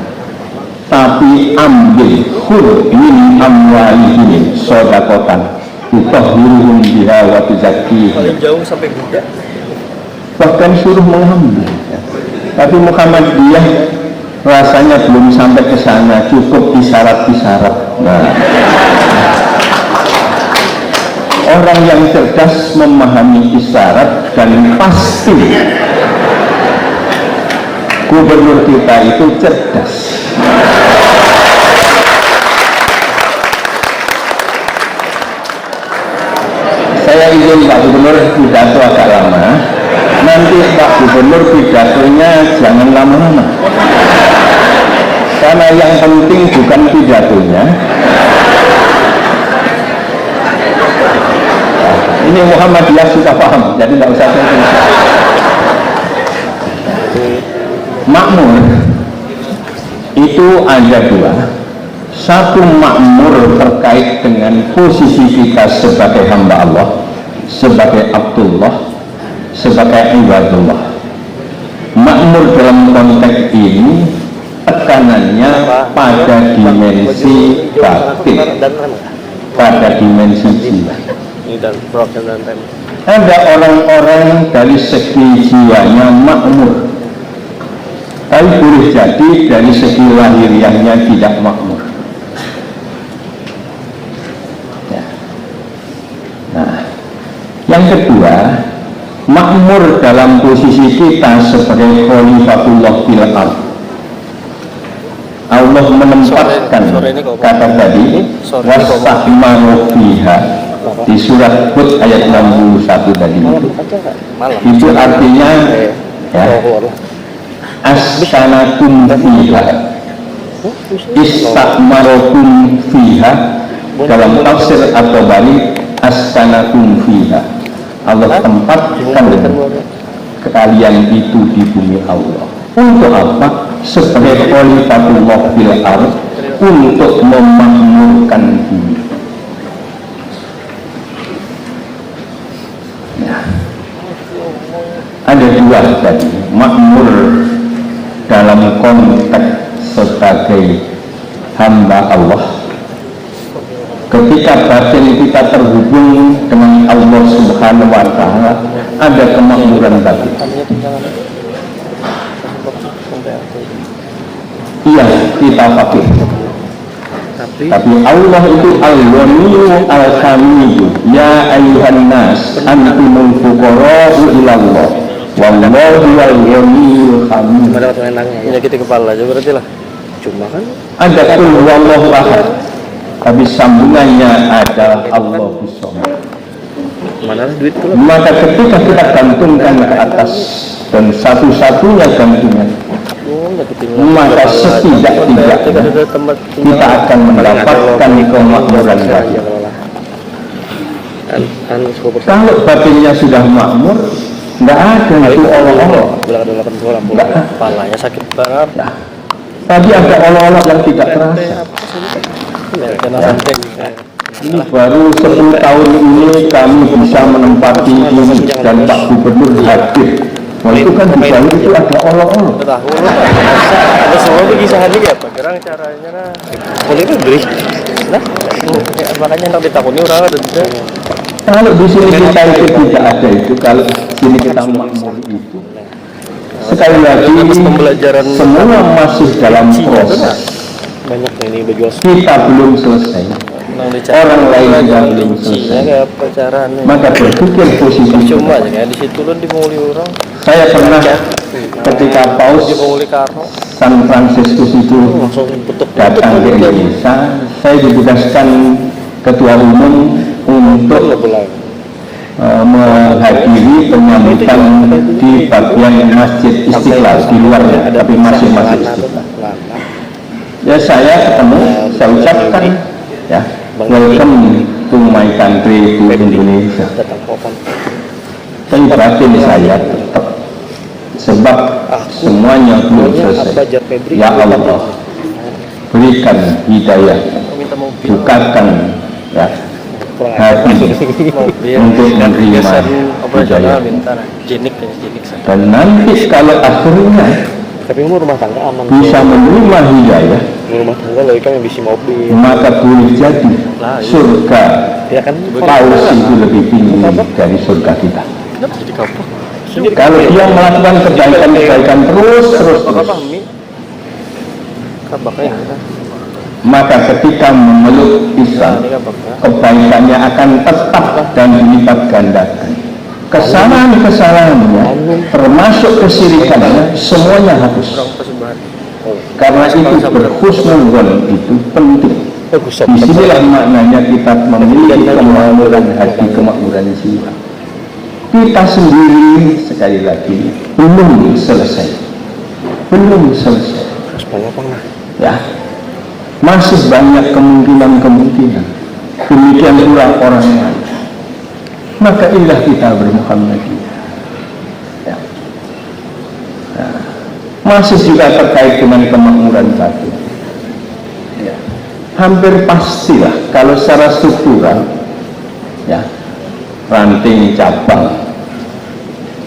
tapi ambil khudh min amwalihim shadaqatan tutahhiruhum biha wa tuzakkihim. Jauh sampai Buddha. Bahkan suruh mengambil. Tapi Muhammadiyah rasanya belum sampai ke sana, cukup isyarat-isyarat. Nah, orang yang cerdas memahami isyarat dan pasti gubernur kita itu cerdas. Saya ingin Pak Gubernur pidato agak lama. Nanti Pak Gubernur pidatonya jangan lama-lama. Karena yang penting bukan pidatonya. Ini Muhammadiyah sudah paham, jadi tidak usah saya. Makmur itu ada dua. Satu makmur terkait dengan posisi kita sebagai hamba Allah, sebagai Abdullah, sebagai ibadullah. Makmur dalam konteks ini tekanannya pada dimensi batin, pada dimensi jiwa. Ada orang-orang dari segi jiwanya makmur, tapi boleh jadi dari segi lahiriahnya tidak makmur. Ya. Nah, yang kedua, makmur dalam posisi kita sebagai Khalifatullah fil ardh. Allah menempatkan kata tadi wasahmaru fiha di surat Hud ayat 61 tadi. Itu artinya ya, askanakum fiha, istakmarukum fiha, dalam tafsir At-Tabari askanakum fiha, Allah tempatkan kalian itu di bumi Allah. Untuk apa? Sebagai Khalifatullah fil ardh, untuk memakmurkan bumi. Nah, ada dua tadi, makmur dalam konteks sebagai hamba Allah, Ketika batin kita terhubung dengan Allah Subhanahu wa Ta'ala, ada kemakmuran batin. Iya, kita fakir. Tapi Allah itu al-Ghaniyyu al-Hamidyu. Ya ayyuhan nas, antumul fuqara'u ilallah. Wallahu al-Ghaniyyul Hamid. Menyakiti kepala aja berarti lah. Cuma kan ada qul huwallahu ahad, tapi sambungannya ada Allah bis-Samad. mana duit pula. Maka ketika kita gantungkan ke atas dan satu-satunya gantungan, maka setidak-tidaknya kita akan mendapatkan kemakmuran batin. Kalau batinnya sudah makmur, nggak ada itu olok-olok. Nggak ada. Kepalanya sakit banget. Ya. Tadi ada olok-olok yang tidak terasa. Ya. Ini baru 10 tahun ini kami bisa menempati ini dan Pak Gubernur hadir. Nah, itu kan di balik itu ada olok-olok. Tahu ada semua kisah dia apa kira caranya nah. Boleh kan beri. Nah, makanya nak ditakuni orang ada juga. Kalau di sini kita itu tidak ada itu, kalau sini kita makmur itu. Sekali lagi pembelajaran semua masih dalam proses. Banyak ini berjual. Kita belum selesai. Orang lain juga belum selesai. Apa caranya? Maka berpikir positif. Cuma aja di situ lu dimulai orang. Saya pernah ketika Paus San Franciscus itu datang ke Indonesia, saya ditugaskan ketua umum untuk menghadiri penyambutan di bagian Masjid Istiqlal di luarnya, tapi masih Masjid Istiqlal. Ya saya ketemu, saya ucapkan ya, welcome to my country, to Indonesia. Tapi batin saya tetap, sebab semuanya belum selesai. Ya Allah, berikan hidayah, bukakan ya hati untuk menerima hidayah. Dan nanti kalau akhirnya tapi rumah tangga aman. bisa menerima hidayah, Rumah tangga lo kan bisa mobil. maka boleh jadi surga Ya kan Paus itu lebih tinggi dari surga kita. jadi kapok. Kalau dia melakukan kebaikan-kebaikan terus, Kabaknya. maka ketika memeluk Islam, kebaikannya akan tetap dan dilipat gandakan. Kesalahan-kesalahannya, termasuk kesyirikannya, semuanya hapus. Karena itu berhusnuzon itu penting. Disinilah maknanya kita memiliki kemakmuran hati, kemakmuran jiwa. Kita sendiri sekali lagi belum selesai, ya, masih banyak kemungkinan. Demikian pula orang lain. Maka inilah kita bermuhammadiyah. Ya. Ya. Masih juga terkait dengan kemakmuran batin. Ya. Hampir pastilah kalau secara struktural, ya, ranting cabang,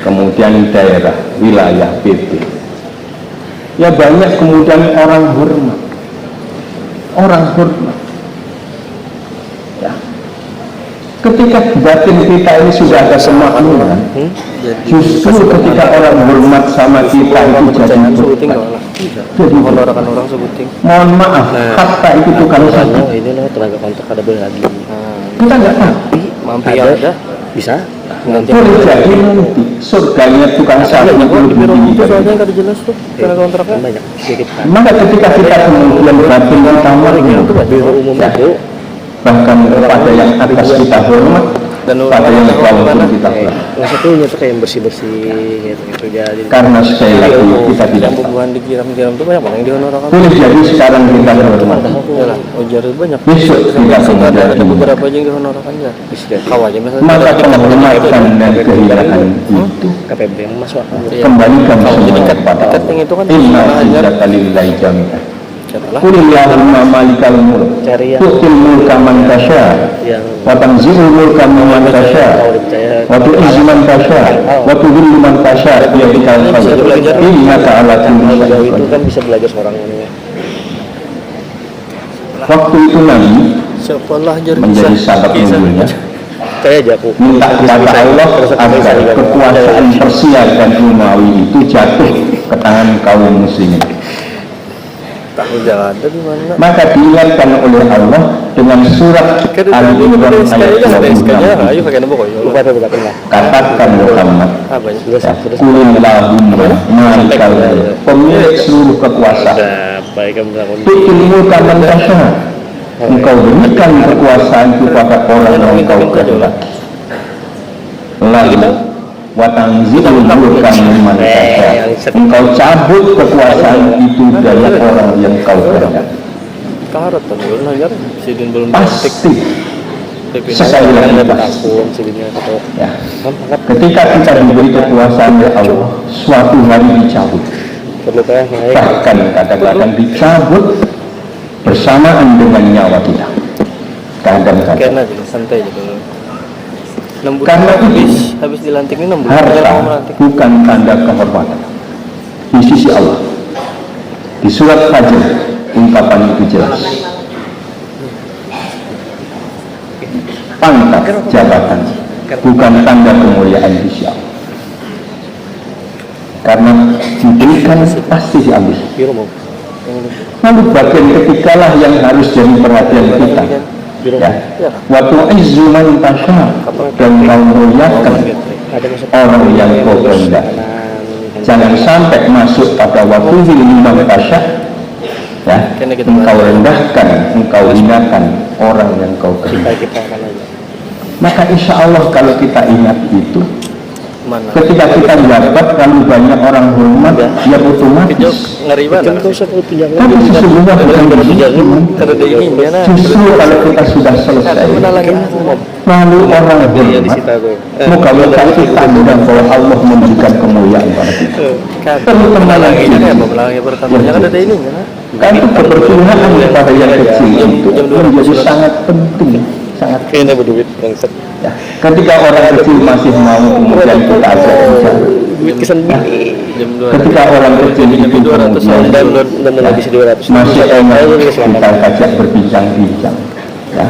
kemudian daerah, wilayah, PP. Ya banyak kemudian orang hormat. Ya. Ketika batin kita ini sudah ada kemakmuran, justru ketika orang hormat sama kita itu jadi berat. Jadi Honorakan orang sebuting. mohon maaf, kata itu tukang sapu. Ini loh tenaga kontrak ada lagi. Kita nggak tahu. Mampu ya ada bisa. Nanti Boleh jadi nanti surganya tukang sapu itu lebih tinggi dari soalnya nggak jelas tuh tenaga kontraknya banyak. maka ketika kita kemudian batin kita makmur, Biro umum ya, itu bahkan kepada yang atas kita hormat, dan pada yang bawah pun kita hormat. yang satunya tuh kayak yang bersih gitu jadi. Karena sekali lagi kita tidak yang tahu. pembuahan dikiram tuh banyak yang dihonorkan. Boleh jadi sekarang kita hormat, Ujar banyak. besok tidak kemudian Ada beberapa aja yang dihonorkan ya. Kau aja maka penghormatan dan kehinaan itu KPB yang masuk akal. kembalikan semua kepada Allah. Itu kan Inna izzata lillahi jami'an. Katalah Qulillahumma malikal mulk cari yang tu'til mulka man tasha yang wa tanzilul mulka mimman tasha kalau dipercaya wa tu'izzu man tasha wa tudhillu man tasha bi yadikal khair innaka ala kulli itu syai'in kan bisa belajar seorang ini. waktu itu Nabi Siapalah menjadi sahabat nurulnya. Kayak jago. Minta kepada Allah agar kekuasaan Persia dan Romawi itu jatuh ke tangan kaum muslimin. Tahu jangan ada di mana. Maka diingatkan oleh Allah dengan surat Ali Imran ayat 26. Ayo pakai nombor kok. Lupa ada berkata. Katakan Muhammad, Apa ya? Sudah sudah. Qulillahumma malikal mulk, pemilik seluruh kekuasaan. Baik kamu bilang. Tu'til mulka man tasha. Engkau berikan kekuasaan kepada orang yang engkau kehendaki. Lalu wa tanzilul mulka mimman tasha. Engkau cabut kekuasaan itu dari orang yang kau kehendaki. Karat kan ya, sidin belum Pasti sekali lagi pasti. Ya. Ketika kita diberi kekuasaan oleh Allah, suatu hari dicabut. Bahkan kadang-kadang dicabut bersamaan dengan nyawa kita. Kadang-kadang. Santai aja dulu. Karena habis dilantik ini 6 bulan. harta bukan tanda kehormatan di sisi Allah. Di surat Fajr ungkapan itu jelas. Pangkat jabatan bukan tanda kemuliaan di sisi Allah. Karena diberikan pasti diambil. Lalu bagian ketiga lah yang harus jadi perhatian kita. Ya, waktu izzuman tasha, dan kau muliakan orang yang kau kehendaki. Jangan sampai masuk pada waktu liman tasha, ya, engkau rendahkan, engkau hinakan orang yang kau kehendaki. Maka insya Allah kalau kita ingat itu, ketika kita mendapat kalau banyak orang hormat, ya otomatis. Tapi sesungguhnya bukan begitu. Justru kalau kita sudah selesai, lalu orang hormat, moga-moga itu tanda bahwa Allah memberikan kemuliaan pada kita. Terutama lagi kan itu keberpihakan kepada yang kecil itu menjadi sangat penting. Sangat kena berduit bangsat. Ya, ketika orang kecil masih mau kemudian kita ajak bicara. Ketika orang kecil itu kemudian masih enak kita ajak berbincang-bincang. Ya,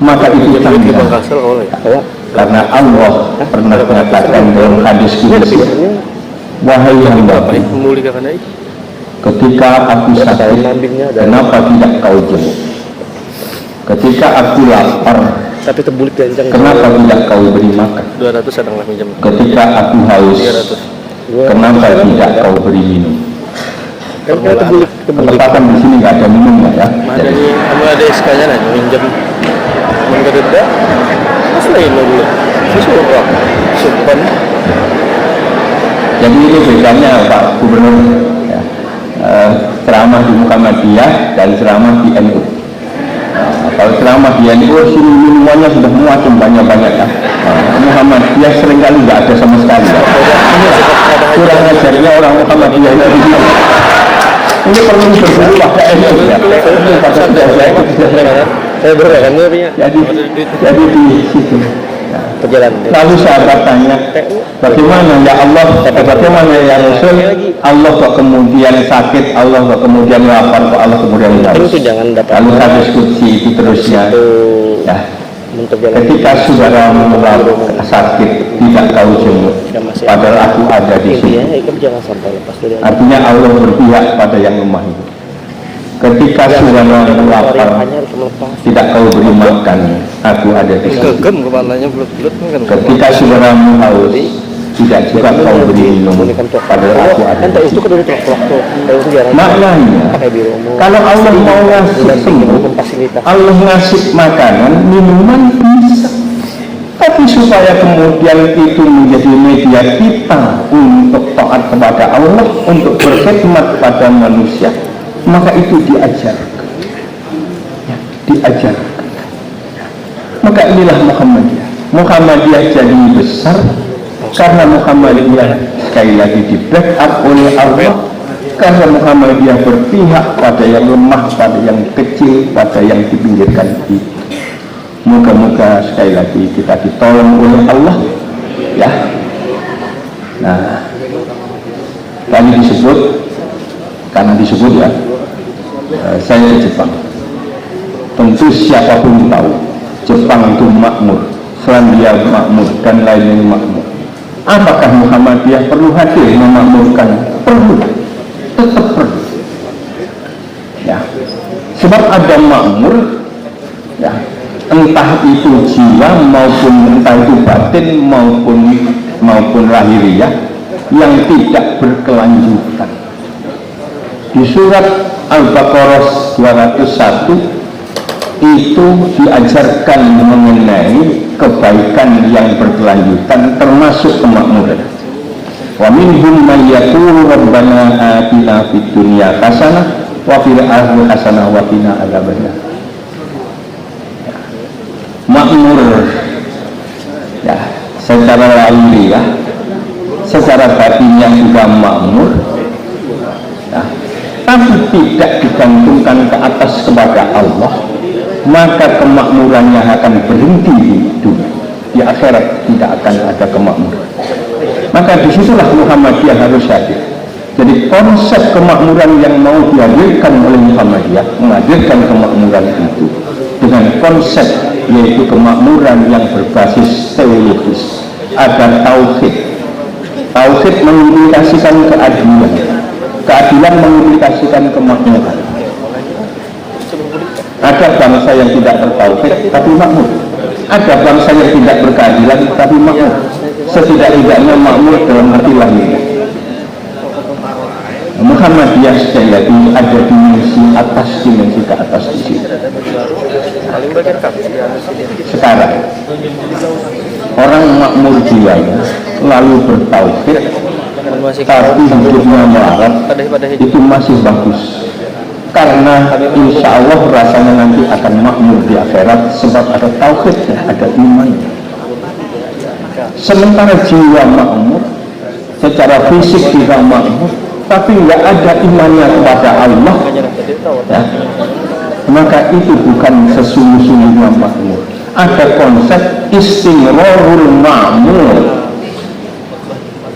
maka itu tanda. Karena Allah pernah mengatakan dalam hadis qudsi, wahai hambaku, ketika aku sakit, kenapa tidak kau jenguk? Ketika aku lapar, tapi terbulik gancang. Kenapa tidak kau beri makan? 200 sedanglah minjam. Ketika aku haus, kenapa tidak kau beri minum? Kan terbulik. Ketepatan di sini nggak ada minum ya? Ada nih, kamu ada SK-nya nih, minjam. Menggededa, masalah dulu. Susul kok, supan. Jadi ini bedanya Pak Gubernur, ya. Ceramah di Muhammadiyah dan ceramah di NU. Kalau ceramah di NU sini minumannya sudah macam banyak-banyak ya. Muhammadiyah seringkali nggak ada sama sekali. Ya. Kurang ajarnya orang Muhammadiyah itu. Ini perlu berubah ke NU ya. Saya berkan ya. Jadi di situ. Perjalanan. Lalu sahabat tanya, bagaimana ya Allah, bagaimana ya Rasul, Allah kok kemudian sakit, Allah kok kemudian lapar, kok Allah kemudian haus. Lalu hadis qudsi itu terusnya, ya, ketika saudaramu sakit tidak kau jenguk, padahal aku ada di sini. Artinya Allah berpihak pada yang lemah itu. Ketika saudaramu lapar, tidak kau beri makan, aku ada di sini. Ketika saudaramu haus, tidak juga kau beri minum, padahal aku ada di sini. Maknanya, kalau Allah mau ngasih semua, Allah ngasih makanan, minuman bisa. Tapi supaya kemudian itu menjadi media kita untuk taat kepada Allah, untuk berkhidmat pada manusia, maka itu diajarkan, ya, diajarkan. Maka inilah Muhammadiyah jadi besar karena Muhammadiyah sekali lagi di backup oleh Allah, karena Muhammadiyah berpihak pada yang lemah, pada yang kecil, pada yang dipinggirkan itu. Moga-moga sekali lagi kita ditolong oleh Allah, ya. Nah, tadi disebut, karena disebut ya, saya di Jepang. tentu siapapun tahu Jepang itu makmur, Selandia makmur, dan lainnya makmur. Apakah Muhammadiyah perlu hadir memakmurkan? Perlu, tetap perlu. Ya, sebab ada makmur, ya, entah itu jiwa maupun entah itu batin maupun lahiriah yang tidak berkelanjutan. Di surat Al-Baqarah 201 itu diajarkan mengenai kebaikan yang berkelanjutan termasuk kemakmuran. Wa minhum may yaqulu rabbana atina fid dunya hasanah wa fil akhirati hasanah wa qina adzabannar. Makmur, ya, secara lahiriah, secara batinnya juga makmur, ya, tapi tidak digantungkan ke atas kepada Allah, maka kemakmurannya akan berhenti di dunia. Di akhirat tidak akan ada kemakmuran. Maka disitulah Muhammadiyah harus hadir. Jadi konsep kemakmuran yang mau dihadirkan oleh Muhammadiyah, menghadirkan kemakmuran itu dengan konsep yaitu kemakmuran yang berbasis teologis. Ada tauhid. Tauhid mengimplikasikan keadilan. Keadilan mengimplikasikan kemakmuran. Ada bangsa yang tidak bertauhid tapi makmur. Ada bangsa yang tidak berkeadilan tapi makmur. Setidak-tidaknya makmur dalam arti lahirnya. Muhammadiyah sekali lagi ada dimensi atas, dimensi ke atas di sini. Sekarang orang makmur jiwanya lalu bertauhid tapi hidupnya melarat, itu masih bagus. Karena insya Allah rasanya nanti akan makmur di akhirat sebab ada tauhidnya, ada imannya. Sementara jiwa makmur secara fisik juga makmur tapi nggak ada imannya kepada Allah, ya, maka itu bukan sesungguh-sungguhnya makmur. Ada konsep istimrarul makmur,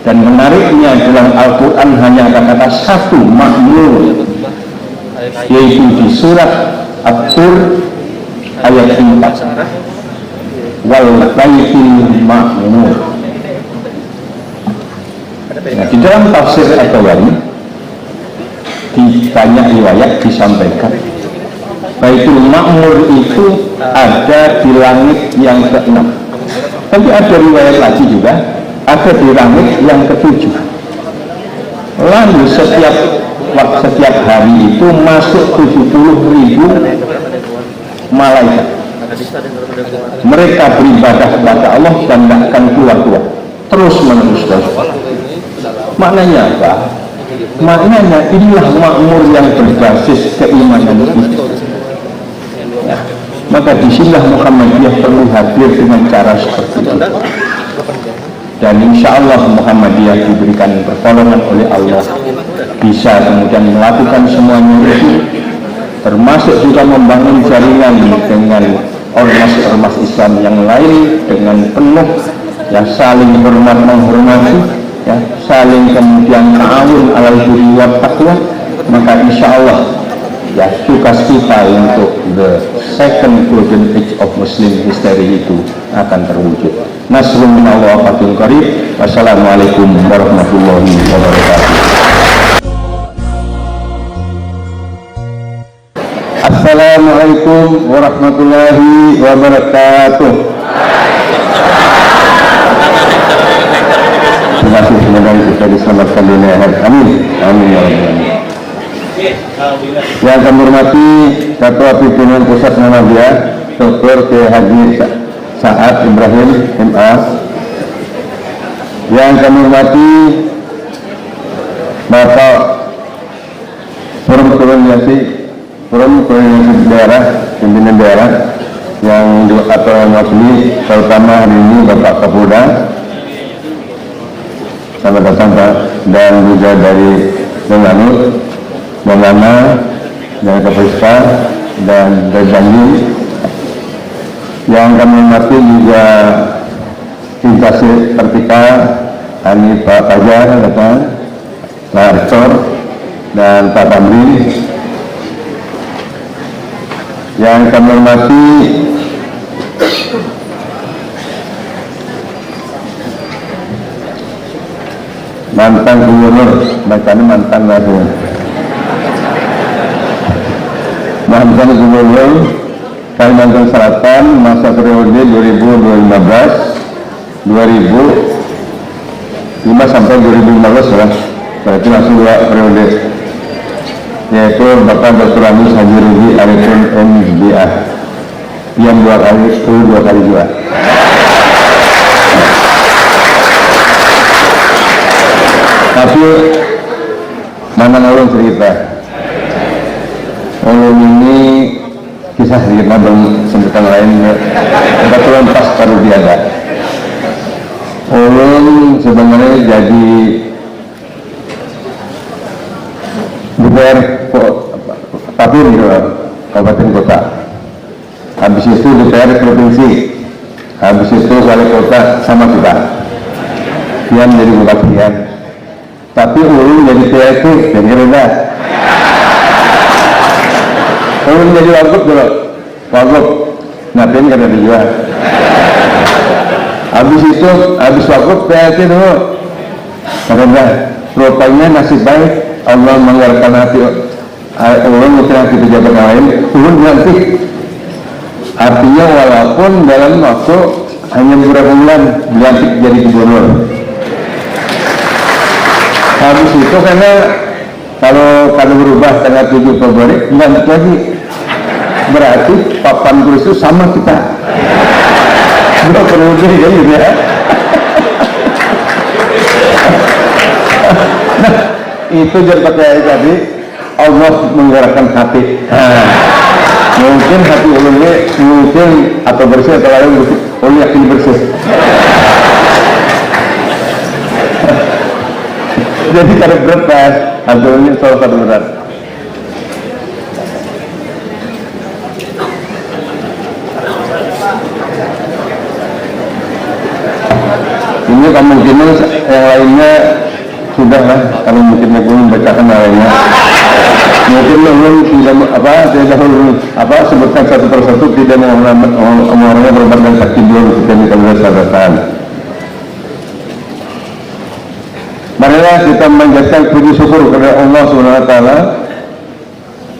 dan menariknya dalam Al-Quran hanya ada kata satu, makmur, yaitu di surat At-Tur ayat 4, wal baitil ma'mur. Nah, di dalam tafsir At-Tabari di banyak riwayat disampaikan Baitul Ma'mur itu ada di langit yang ke-6. Tapi ada riwayat lagi juga ada di langit yang ke-7. Lalu setiap hari itu masuk 70.000 malaikat. Mereka beribadah kepada Allah dan tidak akan keluar-keluar, terus menerus. Maknanya apa? Maknanya inilah makmur yang berbasis keimanan itu. Ya. Maka disinilah Muhammadiyah perlu hadir dengan cara seperti itu. Dan insya Allah Muhammadiyah diberikan pertolongan oleh Allah, bisa kemudian melakukan semuanya itu, termasuk juga membangun jaringan dengan ormas-ormas Islam yang lain dengan penuh, ya, saling hormat menghormati, ya, saling kemudian ta'awun alal birri wat taqwa. Maka insya Allah, ya, tugas kita untuk the second golden age of Muslim history itu akan terwujud. Nasrun minallah wa fathun qarib. Wassalamualaikum warahmatullahi wabarakatuh. Assalamualaikum warahmatullahi wabarakatuh. Terima kasih, semoga kita diselamatkan dunia akhirat. Amin. Amin ya rabbal alamin. Yang kami hormati Ketua Pimpinan Pusat Muhammadiyah Dr. Kiai Haji Sa'ad Ibrahim MA. Yang kami hormati Bapak Forum Koordinasi daerah, pimpinan daerah yang atau mewakili, terutama hari ini Bapak Kapolda, selamat datang Pak, dan juga dari Menganut, Bongana, dari Kapolsta, dan dari Jambi. Yang kami hormati juga Instansi Vertikal, kami Pak Fajar datang, Pak Arcor, dan Pak Tamri. yang kami hormati mantan gubernur, bacanya mantan lagi, mantan gubernur Kalimantan Selatan masa periode 2005 sampai 2015 lah, berarti langsung 2 periode, yaitu Bapak Dr. Agus Haji Rudi Arifin MBA yang 2 kali juga. Tapi mana ulun cerita, ulun ini kisah sedikit nabung sebutan lain, kebetulan pas baru diada. Ulun sebenarnya jadi DPR Papua di Kabupaten Kota, habis itu DPR Provinsi, habis itu Wali Kota sama kita, Kian jadi bupati Kian. Tapi ulun jadi PRT dan rendah. Ulun jadi wagub dulu, wagub, ngapain karena dijual. Habis itu, habis wagub PRT dulu, rendah. Rupanya nasib baik Allah mengeluarkan hati ulun mungkin hati pejabat lain, ulun dilantik. Artinya walaupun dalam waktu hanya beberapa bulan dilantik jadi gubernur. Habis itu karena kalau berubah tanggal 7 Februari dilantik lagi, berarti papan tulis itu sama kita. Dua periode jadi ya. Nah, itu jadi pakai tadi Allah menggerakkan hati. Mungkin hati ulunnya mungkin atau bersih atau lain bersih, ulun yakin bersih. Jadi kalau berat Pak, hasilnya salah satu berat. Ini kemungkinan yang lainnya sudah lah, kalau mungkin belum bacakan lainnya. Mungkin belum tidak sebutkan satu persatu, tidak mau orangnya berubah dan sakti belum kita sadarkan. Marilah kita memanjatkan puji syukur kepada Allah Subhanahu wa taala.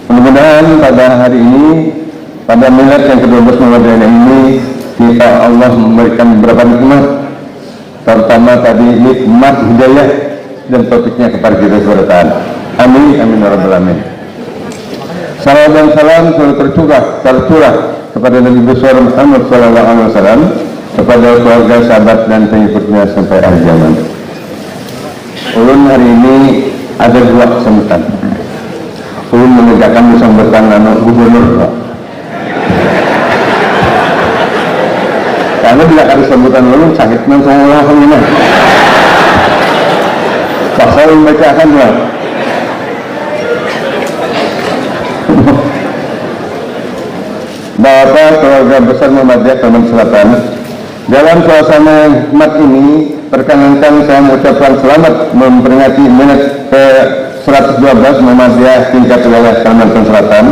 Mudah-mudahan pada hari ini, pada milad yang ke-12 Muhammadiyah ini, kita Allah memberikan beberapa nikmat, terutama tadi nikmat hidayah dan taufiknya kepada kita subhanahu. Amin amin ya rabbal alamin. Salam dan salam selalu tercurah kepada Nabi besar Muhammad sallallahu alaihi wasallam, kepada keluarga, sahabat dan pengikutnya sampai akhir zaman. Ulun hari ini ada 2 kesemutan. Ulun menegakkan kesemutan nama gubernur. Karena bila ada kesemutan ulun sakit mensolong ini. Pasal membacakan dua. Bapak keluarga besar Muhammadiyah Kalimantan Selatan, dalam suasana hikmat ini perkenankan saya mengucapkan selamat memperingati milad ke-112 Muhammadiyah tingkat wilayah Kalimantan Selatan.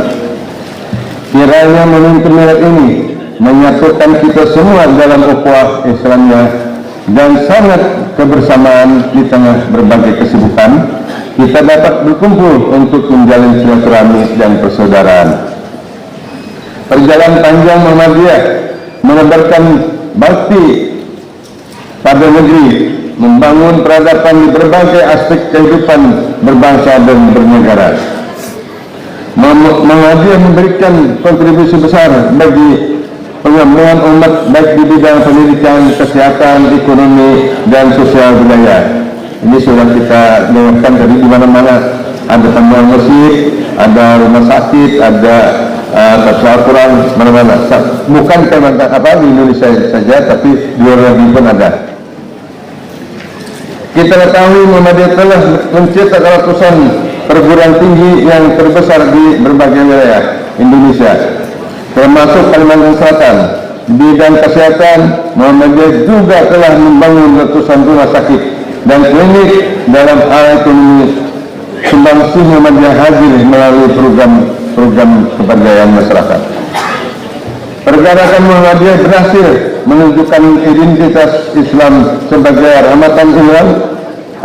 Kiranya memimpin milad ini menyatukan kita semua dalam ukhuwah Islamiyah dan sangat kebersamaan di tengah berbagai kesibukan. Kita dapat berkumpul untuk menjalin silaturahmi dan persaudaraan. Perjalanan panjang Muhammadiyah menebarkan bakti pada negeri, membangun peradaban di berbagai aspek kehidupan berbangsa dan bernegara. Muhammadiyah memberikan kontribusi besar bagi pengembangan umat baik di bidang pendidikan, kesehatan, ekonomi, dan sosial budaya. Ini sudah kita dengarkan dari di mana-mana, ada tambahan masjid, ada rumah sakit, ada Al-Quran mana-mana. Bukan di Indonesia saja, tapi di luar negeri pun ada. Kita ketahui Muhammadiyah telah mencetak ratusan perguruan tinggi yang terbesar di berbagai wilayah Indonesia, termasuk Kalimantan Selatan. Di bidang kesehatan, Muhammadiyah juga telah membangun ratusan rumah sakit dan klinik. Dalam hal ekonomi, sumbangsih Muhammadiyah hadir melalui program keberdayaan masyarakat. Pergerakan Muhammadiyah berhasil menunjukkan identitas Islam sebagai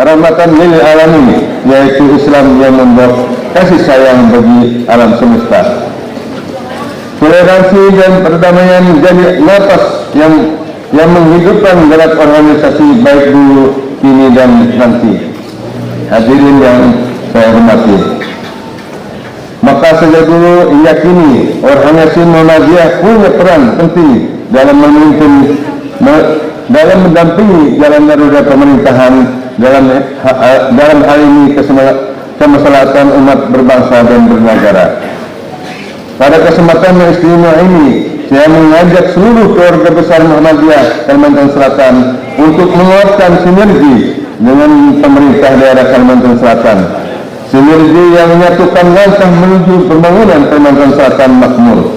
rahmatan lil alamin, yaitu Islam yang membawa kasih sayang bagi alam semesta. Toleransi dan perdamaian menjadi napas yang menghidupkan gerak organisasi baik dulu, kini dan nanti. Hadirin yang saya hormati, maka sejak dulu hingga kini Organisasi Muhammadiyah punya peran penting dalam mendampingi jalannya roda pemerintahan dalam hal ini kemaslahatan umat berbangsa dan bernegara. Pada kesempatan yang istimewa ini, saya mengajak seluruh keluarga besar Muhammadiyah Kalimantan Selatan untuk menguatkan sinergi dengan pemerintah daerah Kalimantan Selatan. Sinergi yang menyatukan langkah menuju pembangunan Kalimantan Selatan makmur,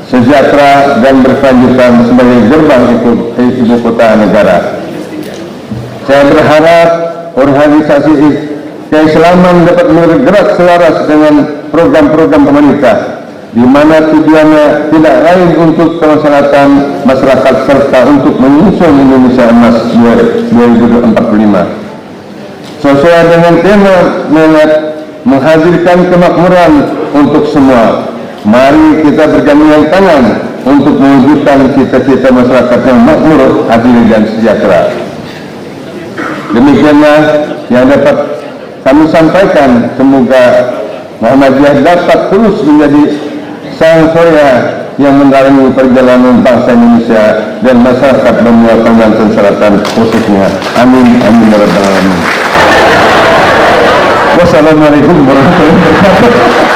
sejahtera dan berkelanjutan sebagai gerbang ibu kota negara. Saya berharap organisasi keislaman dapat bergerak selaras dengan program-program pemerintah, di mana tujuannya tidak lain untuk kemaslahatan masyarakat serta untuk menyusun Indonesia Emas 2045. Sesuai dengan tema menghadirkan kemakmuran untuk semua, mari kita bergandengan tangan untuk mewujudkan cita-cita masyarakat yang makmur, adil dan sejahtera. Demikianlah yang dapat kami sampaikan. Semoga Muhammadiyah dapat terus menjadi sang surya yang menerangi perjalanan bangsa Indonesia dan masyarakat benua Kalimantan Selatan khususnya. Amin, amin ya rabbal alamin. Wassalamualaikum warahmatullahi wabarakatuh.